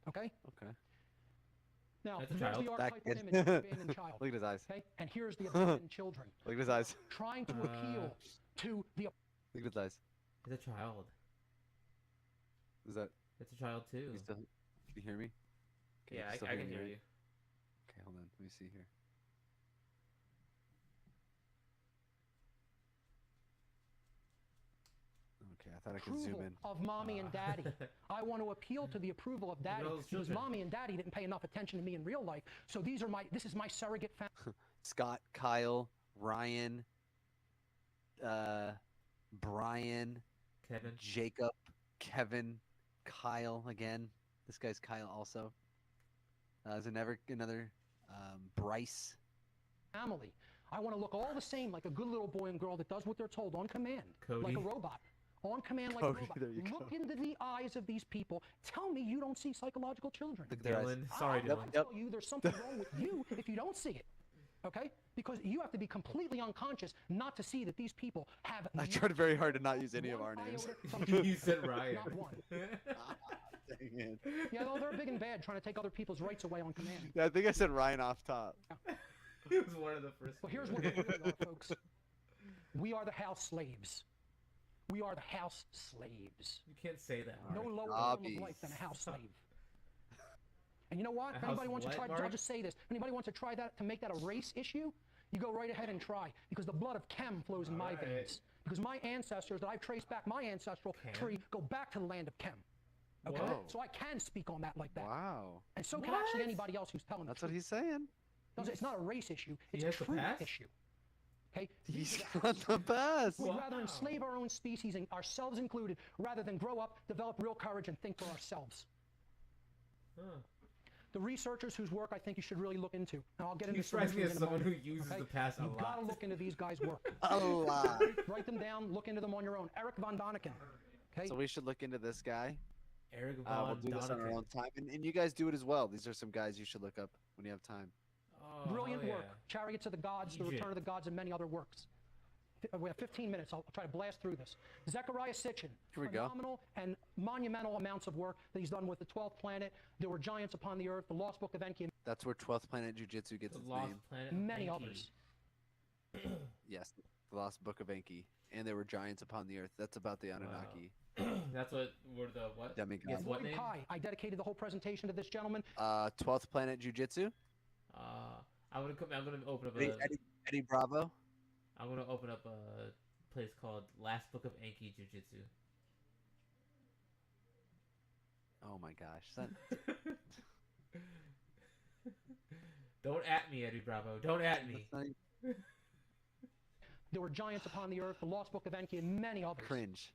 okay? Okay. Now, That's a there's child. the That archetypal kid. image of the abandoned child, Look at his eyes. okay? And here's the abandoned children Look at his eyes. trying to appeal to the Look at his eyes. It's a child. Is that? It's a child too. You still, can you hear me? Okay, Yeah, still I can me, hear right? you. Okay, hold on. Let me see here. Okay, I thought I could zoom approval in. of mommy and daddy. I want to appeal to the approval of daddy at all those because children. mommy and daddy didn't pay enough attention to me in real life. So this is my surrogate family. Scott, Kyle, Ryan, Brian, Kevin. Jacob, Kevin, Kyle again. This guy's Kyle also. There's another Bryce. I want to look all the same like a good little boy and girl that does what they're told on command, Cody. like a robot. On command like Cody, a robot. there you Look go. into the eyes of these people. Tell me you don't see psychological children. Look at their eyes. Dylan. Sorry, I'll Dylan. Yep. tell you there's something wrong with you if you don't see it. Okay? Because you have to be completely unconscious not to see that these people have I tried very hard to not use any of one our names. iota from You said Ryan. Not one. Dang it. Yeah, no, they're big and bad trying to take other people's rights away on command. Yeah, I think I said Ryan off top. It was one of the first. Well, here's what we really are, folks. We are the house slaves. We are the house slaves. You can't say that. No Mark. lower form hobbies. of life than a house slave. And you know what? A If anybody house wants to what, try, I'll Mark? just say this. If anybody wants to try that to make that a race issue, you go right ahead and try. Because the blood of Chem flows in my Alright. veins. Because my ancestors that I've traced back my ancestral Chem? tree go back to the land of Chem. Okay? Whoa. So I can speak on that like that. Wow. And so can actually What? anybody else who's telling That's the what truth. he's saying. It's not a race issue. It's a has the truth pass? issue. Okay? He's These are the got the best. We'd rather Wow. enslave our own species, and ourselves included, rather than grow up, develop real courage, and think for ourselves. Huh. The researchers whose work I think you should really look into, and I'll get into He strikes me solutions as in a someone who moment, uses okay? the pass a You've got to lot. look into these guys' work. A lot. Write them down, look into them on your own. Eric von Daniken. Okay? So we should look into this guy. Eric We'll Von do this on our Daniken. own time. And you guys do it as well. These are some guys you should look up when you have time. Oh, Brilliant hell work. yeah. Chariots of the Gods, The Return Egypt. of the Gods, and many other works. We have 15 minutes. I'll try to blast through this. Zechariah Sitchin. Here we go. Phenomenal and monumental amounts of work that he's done with the 12th planet. There were giants upon the earth, the Lost Book of Enki, and That's where 12th Planet Jiu-Jitsu gets The its Lost name. Planet. many Enki. others. Yes, the Lost Book of Enki. and there were giants upon the earth. That's about the Anunnaki. That's what were the what? Demigod. Guess what Lloyd name? Pye. I dedicated the whole presentation to this gentleman. 12th Planet Jiu-Jitsu. I'm gonna open up Eddie Bravo. I'm gonna open up a place called Last Book of Anki Jiu-Jitsu. Oh my gosh. That... Don't at me, Eddie Bravo. Don't at me. There were giants upon the earth, the Lost Book of Enki, and many others. Cringe.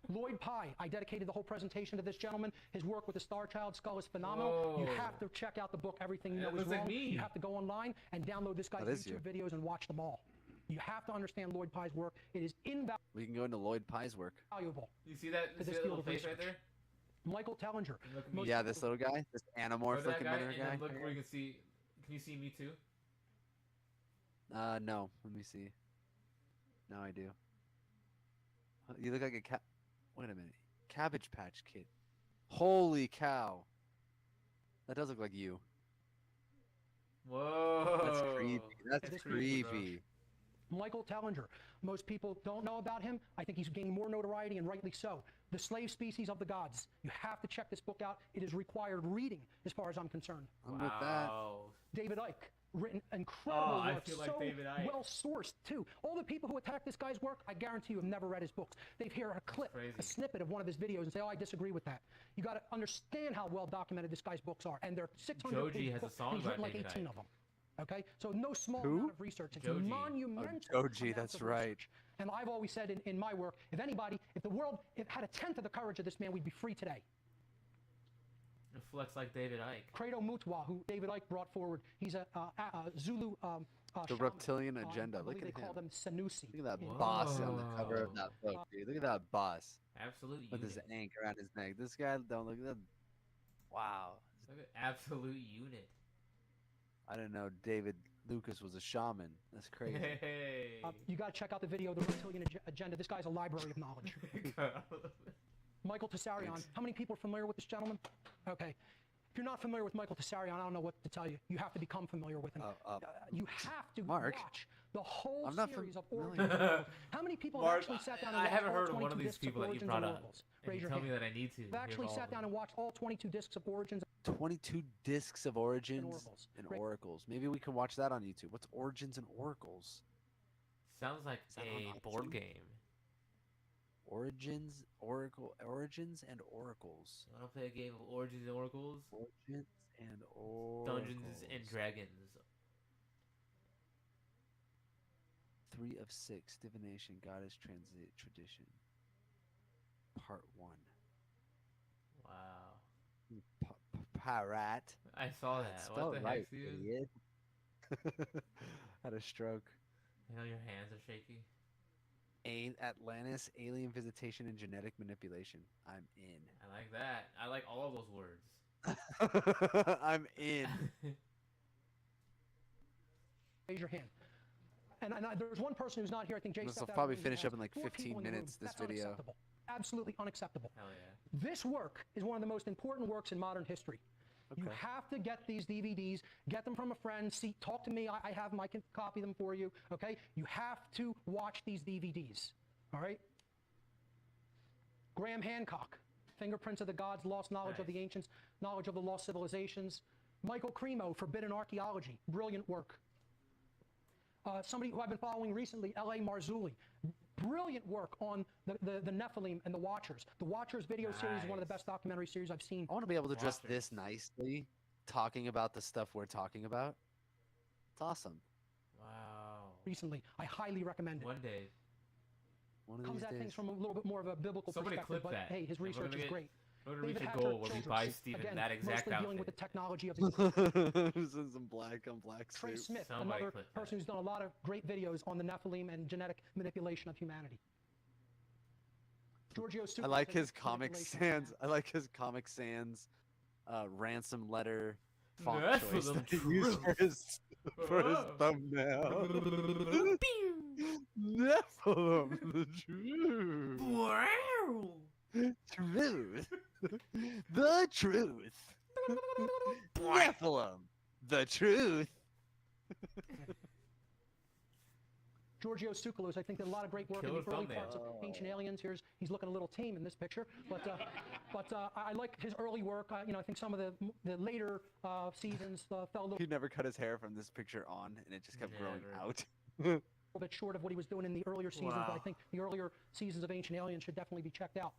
Lloyd Pye. I dedicated the whole presentation to this gentleman. His work with the Star Child skull is phenomenal. You Whoa. have to check out the book, Everything You That Know Is looks like Wrong. me. You have to go online and download this guy's That is YouTube videos and watch them all. You have to understand Lloyd Pye's work. It is We can go into Lloyd Pye's work. invaluable. You see that? For See this that field little of face right research. there? Michael Tellinger. Look at me. Most Yeah, people- this little guy, this Look anamorph at that looking guy, minor and guy. then look where you can see. Can you see me too? No. Let me see. Now I do. You look like a cat. Wait a minute. Cabbage Patch Kid. Holy cow. That does look like you. Whoa. That's creepy. That's This creepy, bro. creepy. Michael Tellinger. Most people don't know about him. I think he's gaining more notoriety, and rightly so. The Slave Species of the Gods. You have to check this book out. It is required reading, as far as I'm concerned. I'm with that. Wow. David Icke. Written incredible Oh, I work, feel like so David Icke. well sourced too. All the people who attack this guy's work, I guarantee you have never read his books. They've heard a clip, crazy. a snippet of one of his videos, and say, "Oh, I disagree with that." You got to understand how well documented this guy's books are, and they're 600 Joji pages. has a book, song and he's about written like David 18 Icke. of them. Okay, so no small Who? amount of research. It's Joji. monumental. Joji, amounts that's of right. research. And I've always said in my work, if the world had a tenth of the courage of this man, we'd be free today. It flex like David Icke. Credo Mutwa, who David Icke brought forward, he's a Zulu The shaman. reptilian I agenda. believe Look at they call him. them Sanusi. Look at that in- boss on the cover of Whoa. that book, dude. Look at that boss Absolute with unit. his ank around his neck. This guy don't look at that. Wow. Look at absolute unit. I didn't know David Lucas was a shaman. That's crazy. Hey. You got to check out the video, The Reptilian Agenda. This guy's a library of knowledge. Michael Tessarion. How many people are familiar with this gentleman? Okay. If you're not familiar with Michael Tessarion, I don't know what to tell you. You have to become familiar with him. You have to Mark, watch the whole I'm not series of familiar. origins and oracles. How many people Mark, have actually sat down and I watched haven't all heard of one of 22 these discs of people that you origins brought and up. oracles? And Raise you your tell hand. me that I need to. I've hear actually all sat of down them. and watched all 22 discs of origins 22 discs of origins oracles. and Right. oracles. Maybe we can watch that on YouTube. What's origins and oracles? Sounds like Is that on a board iTunes? game. Origins and oracles. You want to play a game of Origins and Oracles? Origins and oracles. Dungeons and Dragons. 3 of 6. Divination, Goddess, Transit, Tradition. Part 1. Wow. Pirate. I saw that. Spelled What the right, heck, dude? idiot. Had a stroke. You know your hands are shaky. Atlantis, alien visitation, and genetic manipulation. I'm in. I like that. I like all of those words. I'm in. Raise your hand. And there's one person who's not here. I think Jay This will stepped out probably of the room finish and up in like asked. 4 15 people in the room. minutes, this That's video. Unacceptable. Absolutely unacceptable. Hell yeah. This work is one of the most important works in modern history. You Okay. have to get these DVDs, get them from a friend, talk to me, I have them, I can copy them for you, okay? You have to watch these DVDs, all right? Graham Hancock, Fingerprints of the Gods, Lost Knowledge of Nice. the Ancients, Knowledge of the Lost Civilizations. Michael Cremo, Forbidden Archaeology, brilliant work. Somebody who I've been following recently, L.A. Marzulli, brilliant work on the Nephilim and the Watchers. The Watchers video series is one of the Nice. best documentary series I've seen. I want to be able to dress Watchers. this nicely, talking about the stuff we're talking about. It's awesome. Wow. Recently, I highly recommend it. One day. One of Comes these at days. things from a little bit more of a biblical Somebody perspective, clip but that. hey, his And we're research gonna is get- great. We're gonna David reach a Hatcher goal where we Childress, buy Steven again, that exact mostly dealing with the outfit. technology of his Who's in some black on black Trey suit. Smith, Somebody another clip that. person who's done a lot of great videos on the Nephilim and genetic manipulation of humanity. Giorgio I Tsoukalos like and his Comic manipulation of Sans. humanity. I like his Comic Sans ransom letter font That's choice the that he used for truth. his thumbnail. Nephilim, the truth. Wow. Truth. The truth. Nephilim, the truth. Giorgio Tsoukalos, I think, did a lot of great work in Killer the early thumbnail. parts of Ancient Aliens. He's looking a little tame in this picture, but I like his early work. You know, I think some of the later seasons fell a little He never cut his hair from this picture on, and it just kept growing Never. out. bit short of what he was doing in the earlier seasons, but I Wow. think the earlier seasons of Ancient Aliens should definitely be checked out.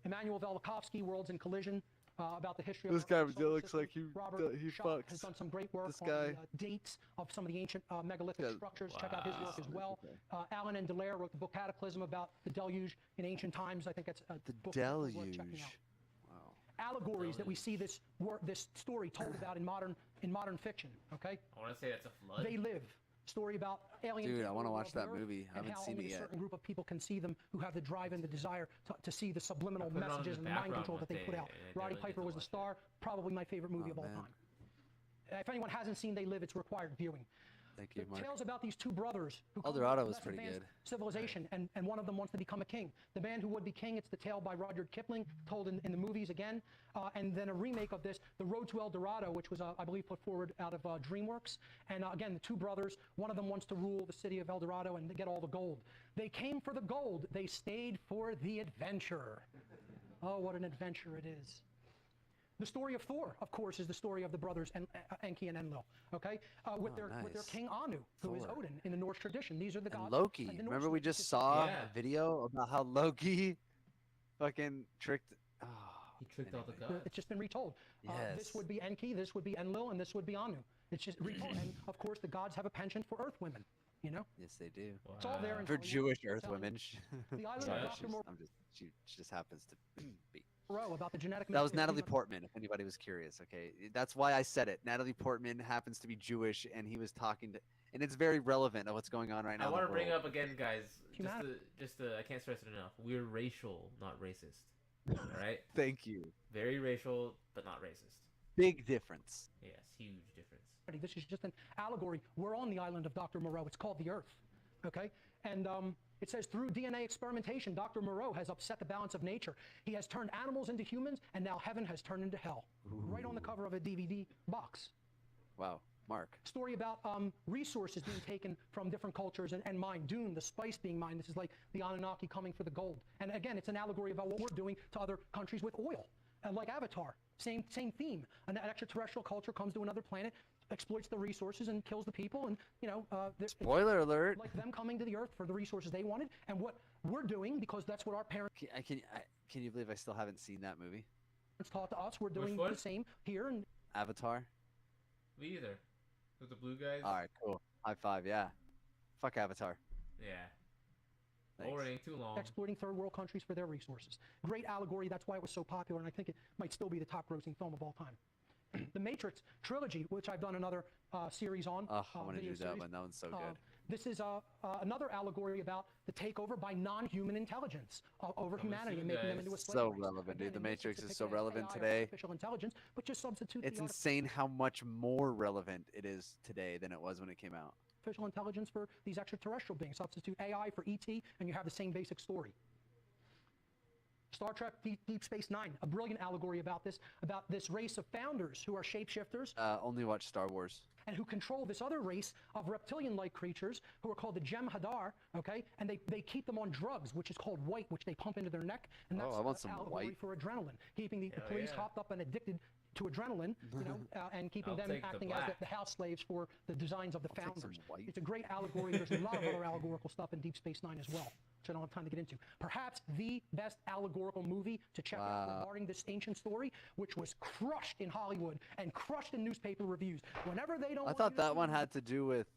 Emmanuel Velikovsky, Worlds in Collision, about the history of This our guy solar looks system. like Robert he Schoch has fucks. done some great work This on guy- the dates of some of the ancient megalithic Yeah. structures. Check out his work as well. Alan and Dallaire wrote the book Cataclysm about the deluge in ancient times. I think that's a The book definitely worth deluge. checking out. Wow. Allegories that we see this story told about in modern fiction. Okay, I want to say that's a flood. They Live. Story about aliens. Dude, I taking wanna over watch the that Earth movie. I and haven't how seen only it a yet. certain group of people can see them who have the drive and the desire to see the subliminal I put it on in messages the and the mind background control that they one put day, out. and I Roddy really Piper need was to the watch star. Probably my favorite movie Oh, of all man. time. If anyone hasn't seen They Live, it's required viewing. Thank you, The Mark. tales about these two brothers who come Eldorado from was less pretty advanced good. civilization, and one of them wants to become a king. The man who would be king, it's the tale by Rudyard Kipling, told in the movies again, and then a remake of this, The Road to El Dorado, which was, I believe, put forward out of DreamWorks. And again, the two brothers, one of them wants to rule the city of El Dorado and get all the gold. They came for the gold. They stayed for the adventure. Oh, what an adventure it is. The story of Thor, of course, is the story of the brothers Enki and Enlil. Okay, with their nice. king Anu, who is Thor. Odin in the Norse tradition. These are the gods. And Loki. of the Remember Norsemen, we which just is- saw Yeah. a video about how Loki fucking tricked. Oh, He tricked all the anyway. gods. It's just been retold. Yes. This would be Enki, this would be Enlil, and this would be Anu. It's just retold. And of course, the gods have a penchant for Earth women. You know, Yes, they do. it's all there. In For Hollywood. Jewish I'm Earth telling you. women. The island Sorry, of Dr. she's- I'm just, she just happens to be. Moreau about the genetic. That was material Natalie of- Portman, if anybody was curious. Okay, that's why I said it. Natalie Portman happens to be Jewish, and he was talking to, and it's very relevant of what's going on right now. I in want the to bring world. up again, guys. Humanity. I can't stress it enough. We're racial, not racist. All right, Thank you. very racial, but not racist. Big difference. Yes, huge difference. This is just an allegory. We're on the island of Dr. Moreau. It's called the Earth. Okay? And it says, through DNA experimentation, Dr. Moreau has upset the balance of nature. He has turned animals into humans, and now heaven has turned into hell. Right on the cover of a DVD box. Wow, Mark. Story about resources being taken from different cultures and mined. Dune, the spice being mined. This is like the Anunnaki coming for the gold. And again, it's an allegory about what we're doing to other countries with oil. Like Avatar, same theme. An extraterrestrial culture comes to another planet, exploits the resources and kills the people, and it's Spoiler alert. like them coming to the Earth for the resources they wanted, and what we're doing because that's what our parents Can you believe I still haven't seen that movie? taught to us. We're doing one? the same here, and Avatar. Me either. With the blue guys. All right, cool. High five. Yeah. Fuck Avatar. Yeah. Thanks. Already too long. exploiting third world countries for their resources. Great allegory. That's why it was so popular, and I think it might still be the top grossing film of all time. The Matrix trilogy, which I've done another series on. Oh, I want to video do that series. one. That one's so good. This is another allegory about the takeover by non-human intelligence over with humanity you and making them guys. into a slave So race. relevant, dude. Again, The it makes Matrix it is so depicted as relevant AI or today. Artificial intelligence, but just substitute It's the insane how much more relevant it is today than it was when it came out. artificial intelligence for these extraterrestrial beings. Substitute AI for ET, and you have the same basic story. Star Trek Deep Space Nine, a brilliant allegory about this race of founders who are shapeshifters Only watch Star Wars. and who control this other race of reptilian-like creatures who are called the Jem'Hadar, okay? And they keep them on drugs, which is called white, which they pump into their neck. And that's Oh, I want some allegory white. for adrenaline, keeping the Hell police yeah. hopped up and addicted to adrenaline, and keeping I'll them take the acting as black. the house slaves for the designs of the I'll take some founders. white. It's a great allegory. There's a lot of other allegorical stuff in Deep Space Nine as well, which I don't have time to get into. Perhaps the best allegorical movie to check out Wow. regarding this ancient story, which was crushed in Hollywood and crushed in newspaper reviews. Whenever they don't I want thought you to that see one the had to do with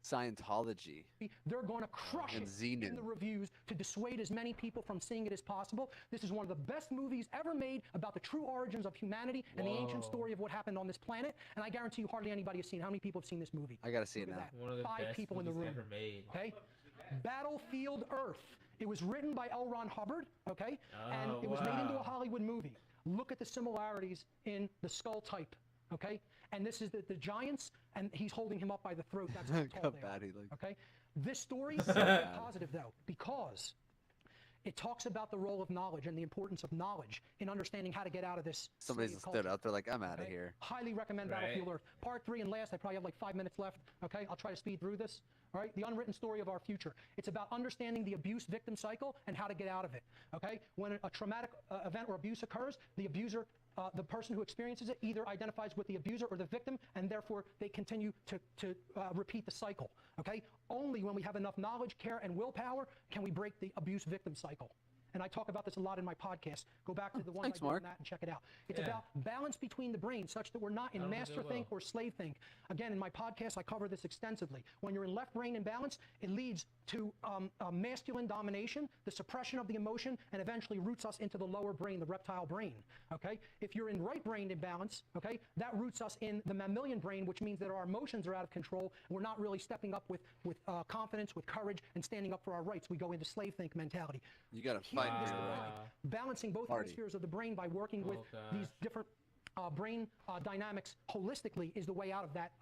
Scientology. movie, they're going to crush And it Xenu. in the reviews to dissuade as many people from seeing it as possible. This is one of the best movies ever made about the true origins of humanity and the ancient Whoa. story of what happened on this planet. And I guarantee you hardly anybody has seen. How many people have seen this movie? I gotta see it Look at now. that. One of the 5 best people in the movies room. ever made. Okay? Battlefield Earth. It was written by L. Ron Hubbard, okay? And Oh, it was made into a wow. Hollywood movie. Look at the similarities in the skull type, okay? And this is the giants, and he's holding him up by the throat. That's how Look tall how they bad are, he looks. okay? This story is very positive, though, because It talks about the role of knowledge and the importance of knowledge in understanding how to get out of this. Somebody's slave stood culture. out there like, I'm out of Okay? here. Highly recommend Right. Battlefield Earth. Part 3 and last, I probably have like 5 minutes left. Okay, I'll try to speed through this. All right, the unwritten story of our future. It's about understanding the abuse victim cycle and how to get out of it. Okay, when a traumatic event or abuse occurs, the abuser, the person who experiences it, either identifies with the abuser or the victim, and therefore they continue to repeat the cycle. Okay, only when we have enough knowledge, care, and willpower can we break the abuse victim cycle. And I talk about this a lot in my podcast. Go back to the one thanks, I did Mark. on that and check it out. It's Yeah. about balance between the brain such that we're not in I don't think master it think will. or slave think. Again, in my podcast, I cover this extensively. When you're in left brain imbalance, it leads to masculine domination, the suppression of the emotion, and eventually roots us into the lower brain, the reptile brain. Okay? If you're in right brain imbalance, okay, that roots us in the mammalian brain, which means that our emotions are out of control. And we're not really stepping up with confidence, with courage, and standing up for our rights. We go into slave think mentality. You gotta Here fight is for the your Wow. right. guide. Balancing both Party. hemispheres of the brain by working with Oh, these gosh. different brain dynamics holistically is the way out of that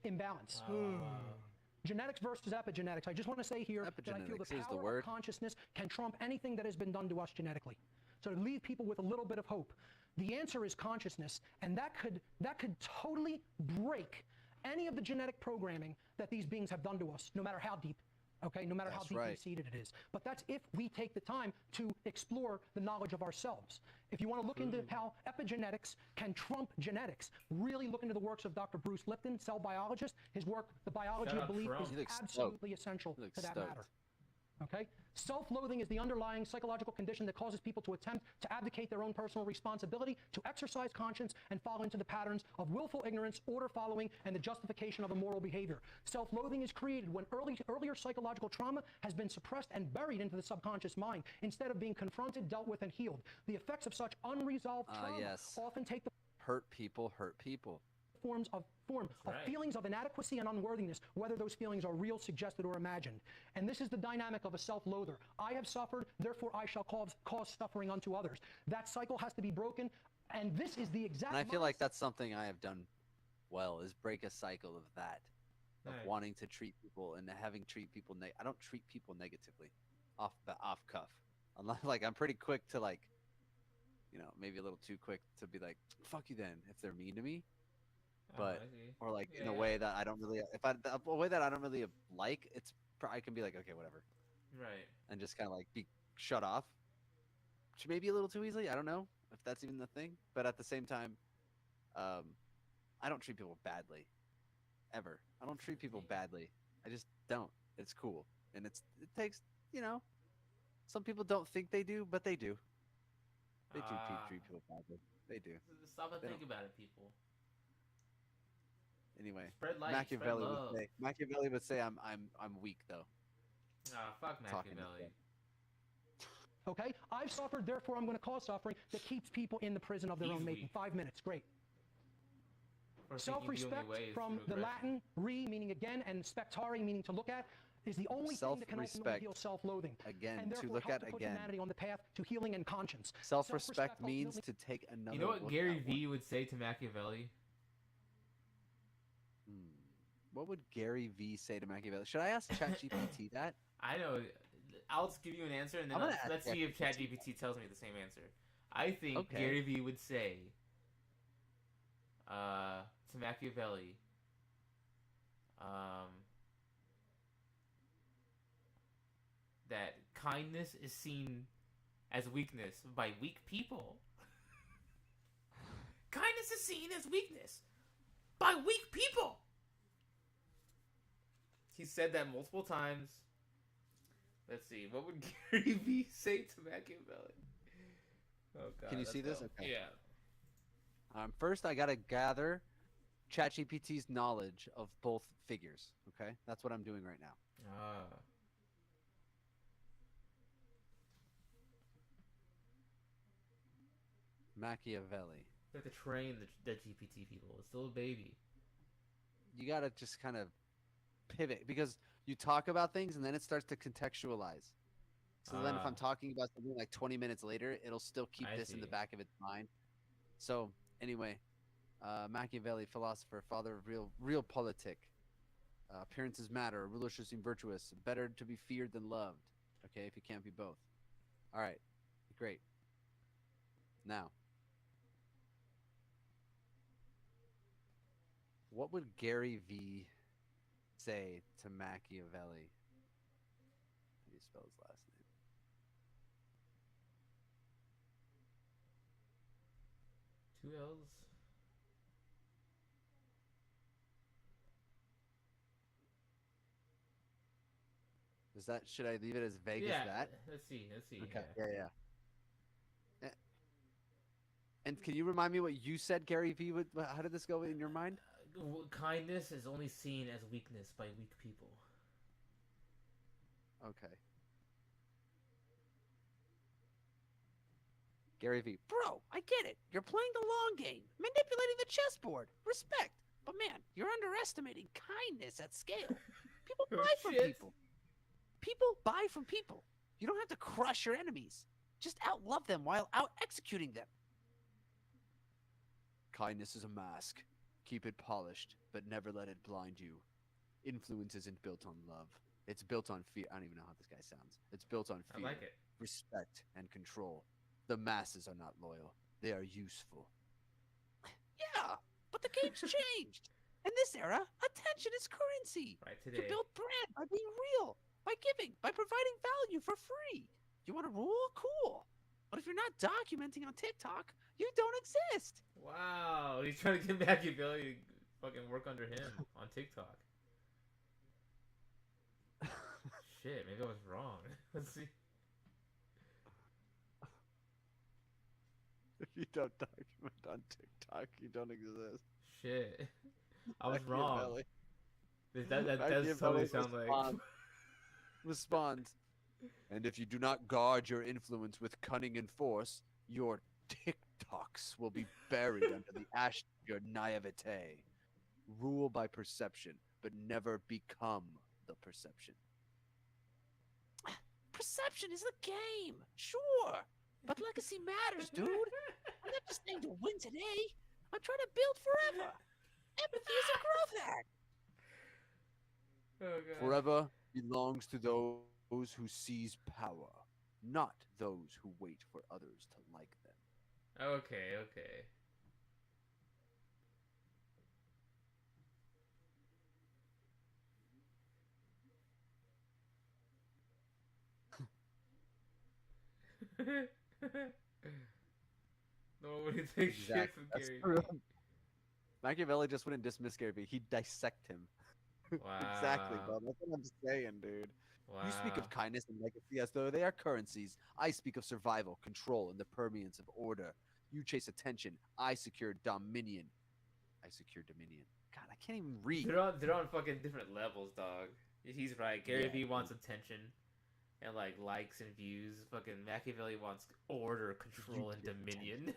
imbalance. Genetics versus epigenetics. I just want to say here that I feel Epigenetics the is the power word. of consciousness can trump anything that has been done to us genetically. So to leave people with a little bit of hope, the answer is consciousness, and that could totally break any of the genetic programming that these beings have done to us, no matter how deep. Okay, no matter how That's deeply right. seated it is. But that's if we take the time to explore the knowledge of ourselves. If you want to look into how epigenetics can trump genetics, really look into the works of Dr. Bruce Lipton, cell biologist. His work, The Biology Shout of out Belief, Trump. is He looks stoked. absolutely essential He looks to that stoked. matter. Okay? Self-loathing is the underlying psychological condition that causes people to attempt to abdicate their own personal responsibility, to exercise conscience, and fall into the patterns of willful ignorance, order following, and the justification of immoral behavior. Self-loathing is created when earlier psychological trauma has been suppressed and buried into the subconscious mind, instead of being confronted, dealt with, and healed. The effects of such unresolved trauma Yes. often take the Hurt people hurt people. form of right. feelings of inadequacy and unworthiness, whether those feelings are real, suggested, or imagined. And this is the dynamic of a self-loather. I have suffered, therefore I shall cause suffering unto others. That cycle has to be broken, and this is the exact And I feel like mindset- that's something I have done well, is break a cycle of that. Of Nice. wanting to treat people and having treat people I don't treat people negatively off cuff. I'm pretty quick to maybe a little too quick to be like, fuck you then if they're mean to me. But I see. or like in a Yeah. way that I don't really a way that I don't really like, I can be like, okay, whatever, Right. and just kind of like be shut off, which may be a little too easily. I don't know if that's even the thing, but at the same time, I don't treat people badly, ever. I don't treat people badly. I just don't. It's cool, and it takes some people don't think they do, but they do. They do treat people badly. They do. Stop and They think don't- about it, people. Anyway, Spread light. Machiavelli spread would love. say. Machiavelli would say I'm weak though. Ah, fuck Talking to Machiavelli. them. Okay? I've suffered, therefore I'm going to cause suffering that keeps people in the prison of their He's own making. weak. 5 minutes, great. For thinking the only Self-respect way is from through the aggression. Latin re meaning again and spectare meaning to look at is the only thing that can ultimately Self-respect, heal self-loathing. again, and to therefore look help at to put again. humanity on the path to healing and conscience. Self-respect means ultimately- to take another. You know what look Gary at one. V would say to Machiavelli? What would Gary V say to Machiavelli? Should I ask ChatGPT that? I know. I'll just give you an answer, and then I'm gonna let's ask see if ChatGPT. ChatGPT tells me the same answer. I think Okay. Gary V would say to Machiavelli, that kindness is seen as weakness by weak people. Kindness is seen as weakness by weak people. He said that multiple times. Let's see. What would Gary Vee say to Machiavelli? Oh God. Can you let's see this? go. Okay. Yeah. First, I gotta gather ChatGPT's knowledge of both figures. Okay, that's what I'm doing right now. Ah. Machiavelli. You have to train the GPT people. It's still a baby. You gotta just kind of pivot because you talk about things and then it starts to contextualize. So then if I'm Ah. talking about something like 20 minutes later, it'll still keep I this in the see. back of its mind. So anyway, Machiavelli, philosopher, father of real politic. Appearances matter. A ruler should seem virtuous. Better to be feared than loved. Okay, if you can't be both. All right, great. Now, what would Gary V say to Machiavelli? How do you spell his last name? Two L's. Is that, should I leave it as vague as that? Let's see. Okay. Yeah. And can you remind me what you said, Gary V? How did this go in your mind? Kindness is only seen as weakness by weak people. Okay. Gary V. Bro, I get it. You're playing the long game, manipulating the chessboard. Respect. But man, you're underestimating kindness at scale. People Oh, buy from shit. people. People buy from people. You don't have to crush your enemies. Just outlove them while out executing them. Kindness is a mask. Keep it polished, but never let it blind you. Influence isn't built on love. It's built on fear. I don't even know how this guy sounds. It's built on I fear, like it. respect, and control. The masses are not loyal. They are useful. Yeah, but the game's changed. In this era, attention is currency. Right You today. build brand by being real, by giving, by providing value for free. You want to rule? Cool. But if you're not documenting on TikTok, you don't exist. Wow, he's trying to get Machiavelli to fucking work under him on TikTok. Shit, maybe I was wrong. Let's see. If you don't document on TikTok, you don't exist. Shit, I was wrong. Machiavelli. That does totally sound like. Responds. And if you do not guard your influence with cunning and force, your TikToks will be buried under the ash of your naivete. Rule by perception, but never become the perception. Perception is the game, sure. But legacy matters, dude. I'm not just saying to win today. I'm trying to build forever. Empathy is a growth hack. Oh god. Forever belongs to those who seize power, not those who wait for others to like them. Okay. No one would take shit Exactly. from That's Gary. true. Machiavelli just wouldn't dismiss Gary Vee. He'd dissect him. Wow. Exactly, bro. That's what I'm saying, dude. Wow. You speak of kindness and legacy as though they are currencies. I speak of survival, control, and the permanence of order. You chase attention. I secure dominion. God, I can't even read. They're on fucking different levels, dog. He's right. Gary Yeah, Vee wants attention and like likes and views. Fucking Machiavelli wants order, control, and get dominion.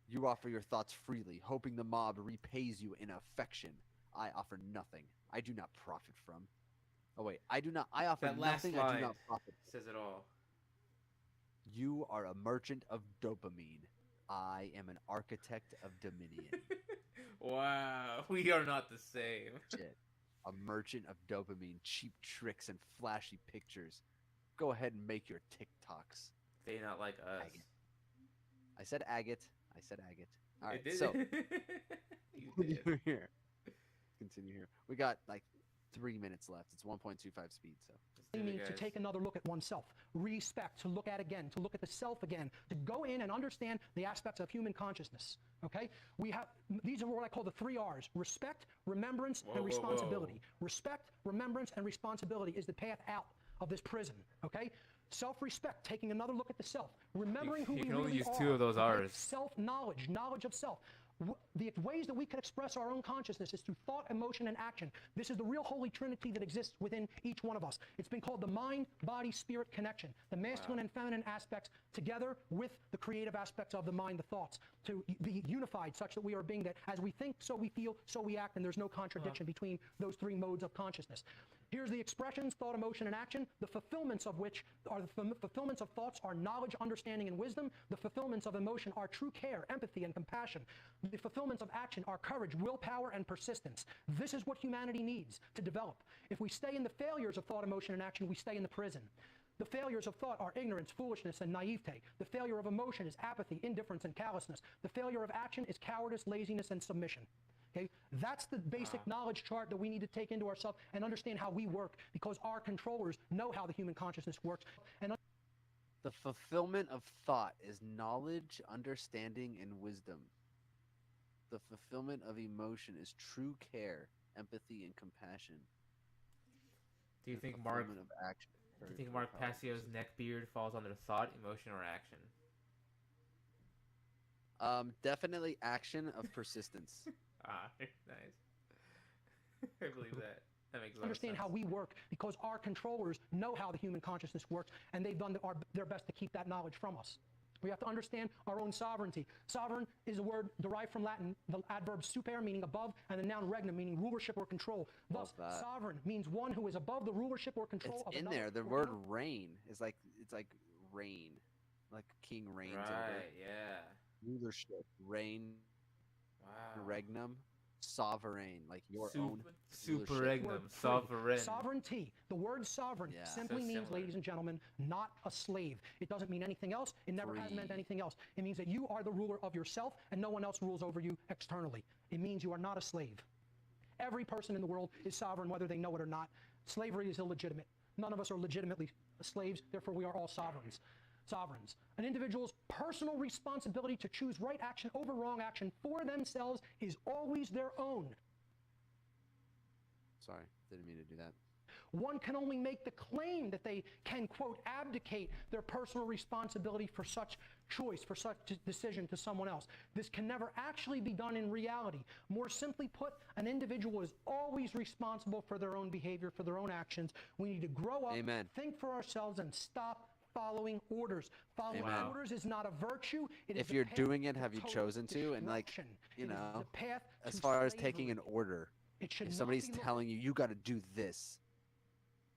You offer your thoughts freely, hoping the mob repays you in affection. I offer nothing. I do not profit from. Oh wait, I offer That last nothing. I line do not profit. says it all. You are a merchant of dopamine. I am an architect of dominion. Wow, we are not the same. Shit. A merchant of dopamine, cheap tricks and flashy pictures. Go ahead and make your TikToks. They not like us. Agate. I said agate. All right, It did- so You did. continue here. We got like 3 minutes left. It's 1.25 speed, so. Let's do it, Meaning to guys. take another look at oneself, respect, to look at again, to look at the self again, to go in and understand the aspects of human consciousness. Okay, these are what I call the 3 R's: respect, remembrance, Whoa, and whoa, responsibility. whoa. Respect, remembrance, and responsibility is the path out of this prison. Okay, self-respect, taking another look at the self, remembering who you we can only really use are. 2 of those okay? R's. Self-knowledge, knowledge of self. The ways that we can express our own consciousness is through thought, emotion, and action. This is the real holy trinity that exists within each one of us. It's been called the mind, body, spirit connection. The masculine and feminine aspects together with the creative aspects of the mind, the thoughts, to be unified such that we are a being that as we think, so we feel, so we act, and there's no contradiction between those 3 modes of consciousness. Here's the expressions: thought, emotion, and action, the fulfillments of which are the fulfillments of thoughts are knowledge, understanding, and wisdom. The fulfillments of emotion are true care, empathy, and compassion. The fulfillments of action are courage, willpower, and persistence. This is what humanity needs to develop. If we stay in the failures of thought, emotion, and action, we stay in the prison. The failures of thought are ignorance, foolishness, and naivete. The failure of emotion is apathy, indifference, and callousness. The failure of action is cowardice, laziness, and submission. Okay? That's the basic knowledge chart that we need to take into ourselves and understand how we work, because our controllers know how the human consciousness works. And The fulfillment of thought is knowledge, understanding, and wisdom. The fulfillment of emotion is true care, empathy, and compassion. Do you The think Mark? fulfillment of action. Do you think Mark Passio's neckbeard falls under thought, emotion, or action? Definitely action of persistence. Nice. I believe that. That makes a lot of understand sense. how we work, because our controllers know how the human consciousness works, and they've done their best to keep that knowledge from us. We have to understand our own sovereignty. Sovereign is a word derived from Latin, the adverb super, meaning above, and the noun regnum, meaning rulership or control. Thus, Love that. sovereign means one who is above the rulership or control of It's in another. there. The word reign is like, it's like reign, like king reigns over. Right, yeah. Rulership, reign, Wow. regnum, sovereign, like your own Super rulership. regnum, Word free. sovereign. Sovereignty. The word sovereign Yeah. simply So means, similar. ladies and gentlemen, not a slave. It doesn't mean anything else. It never has meant Free. anything else. It means that you are the ruler of yourself and no one else rules over you externally. It means you are not a slave. Every person in the world is sovereign, whether they know it or not. Slavery is illegitimate. None of us are legitimately slaves, therefore we are all sovereigns. An individual's personal responsibility to choose right action over wrong action for themselves is always their own. Sorry, didn't mean to do that. One can only make the claim that they can, quote, abdicate their personal responsibility for such choice, for such decision to someone else. This can never actually be done in reality. More simply put, an individual is always responsible for their own behavior, for their own actions. We need to grow up, Amen. think for ourselves, and stop following orders. Following Amen. orders is not a virtue. It is If the you're path doing it, to have you total chosen to? And like, destruction. you It is know, the path as to far as taking an slavery. order, It should if not somebody's be looked telling you, you got to do this,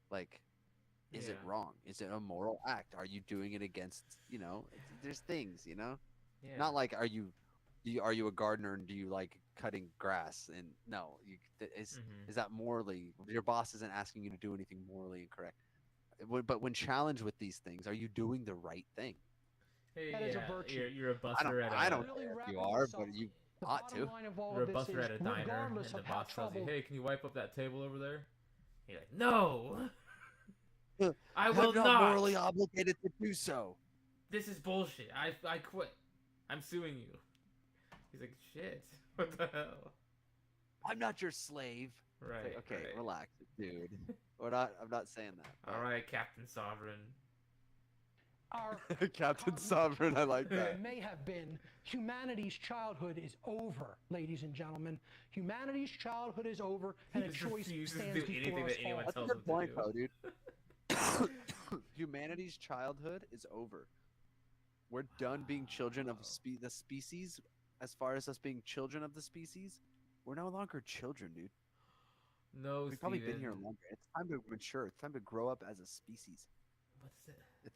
like, is it Yeah. wrong? Is it a moral act? Are you doing it against, there's things, Yeah. not like, are you a gardener and do you like cutting grass? And no, is that morally, your boss isn't asking you to do anything morally incorrect. But when challenged with these things, are you doing the right thing? Hey, That is a yeah, virtue. You're a buster at a. I don't Really care if wrap you this are, up. but you The ought bottom to. line of all You're a of this buster is, at a diner, and regardless the of how boss tells you, troubled "Hey, can you wipe up that table over there?" You're like, "No, I I'm will not not. morally obligated to do so. This is bullshit. I quit. I'm suing you." He's like, "Shit, what the hell?" I'm not your slave. Right. Okay, right. relax, dude. I'm not saying that. All right, Captain Sovereign. our Captain Sovereign, I like that. may have been, humanity's childhood is over, ladies and gentlemen. Humanity's childhood is over, and He a just choice refuses to stands do before anything us that anyone all. That's a tells good him to point, do. though, dude. Humanity's childhood is over. We're done being children of the species. As far as us being children of the species, we're no longer children, dude. No, We've probably been Steven. here longer. It's time to mature. It's time to grow up as a species. What's it?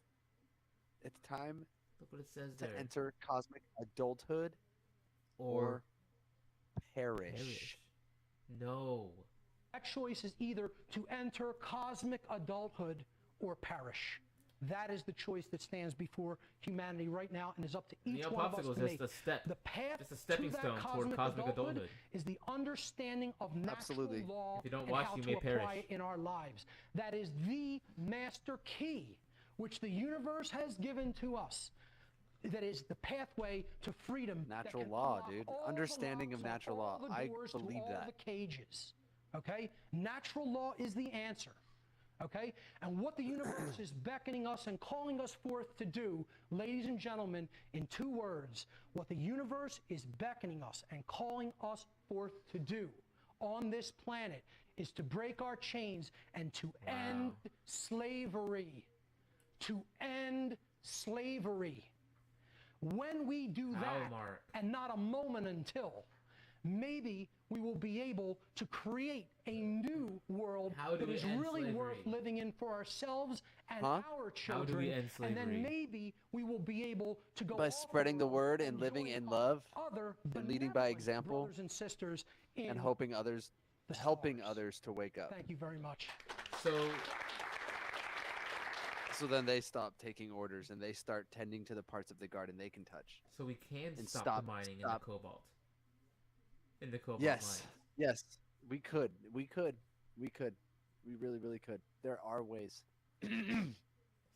It's time Look what it says to there. enter cosmic adulthood or perish. No. That choice is either to enter cosmic adulthood or perish. That is the choice that stands before humanity right now, and is up to each Neon one of us Popsicle is to just make. a step. The path Just a stepping to that stone toward cosmic adulthood. is the understanding of natural Absolutely. law If you don't and watch, how you to may apply perish. it in our lives. That is the master key which the universe has given to us. That is the pathway to freedom. that Natural can law, unlock dude. all the Understanding of locks on natural all law. the I doors to believe all that. the cages. Okay? Natural law is the answer. Okay? And what the universe is beckoning us and calling us forth to do, ladies and gentlemen, in 2 words, what the universe is beckoning us and calling us forth to do on this planet is to break our chains and to end slavery. To end slavery. When we do How, that, Mark? and not a moment until, maybe we will be able to create a new world How do that we is end really worth slavery? living in for ourselves and Huh? our How do children. we end And slavery? then maybe we will be able to go By off spreading the world word and living join in our love other and leading by benevolent example brothers and sisters in and hoping others, the helping stars. others to wake up. Thank you very much. So then they stop taking orders and they start tending to the parts of the garden they can touch. So we can And stop stop- the mining stop. in the cobalt. In the cobalt Yes. mines. Yes, we could. We really, really could. There are ways.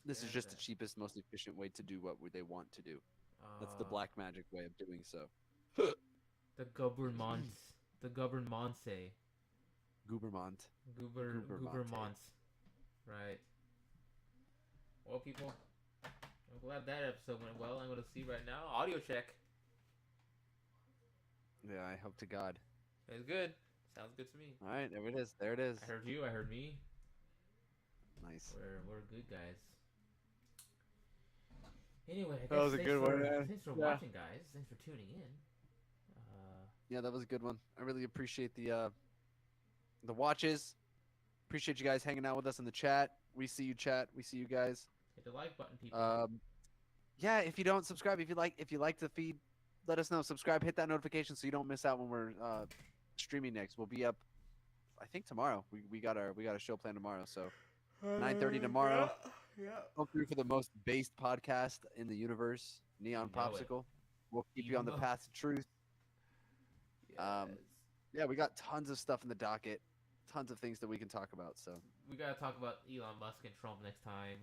This is just the cheapest, most efficient way to do what they want to do. That's the black magic way of doing so. The government. The governmente. Gubermont. Gubermont. Right. Well, people, I'm glad that episode went well. I'm going to see right now. Audio check. Yeah, I hope to God. It's good. Sounds good to me. All right, there it is. There it is. I heard you. I heard me. Nice. We're good guys. Anyway, I guess That was a thanks good for, one, man. Thanks for Yeah. watching, guys. Thanks for tuning in. Yeah, that was a good one. I really appreciate the watches. Appreciate you guys hanging out with us in the chat. We see you, chat. We see you guys. Hit the like button, people. Yeah, if you don't subscribe, if you like the feed, let us know. Subscribe, hit that notification so you don't miss out when we're streaming next. We'll be up, I think tomorrow. We got a show planned tomorrow, so 9:30 tomorrow. Yeah. Come through for the most based podcast in the universe, Neon You know it. Popsicle. We'll keep you on the Emo. path to truth. Yes. Yeah, we got tons of stuff in the docket, tons of things that we can talk about. So We gotta talk about Elon Musk and Trump next time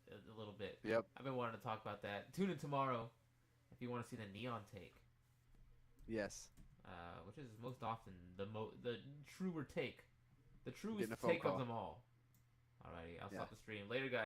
a little bit. Yep. I've been wanting to talk about that. Tune in tomorrow if you want to see the Neon take, yes, which is most often the truer take, the truest Getting a phone take call. of them all. Alrighty, I'll Yeah. stop the stream later, guys.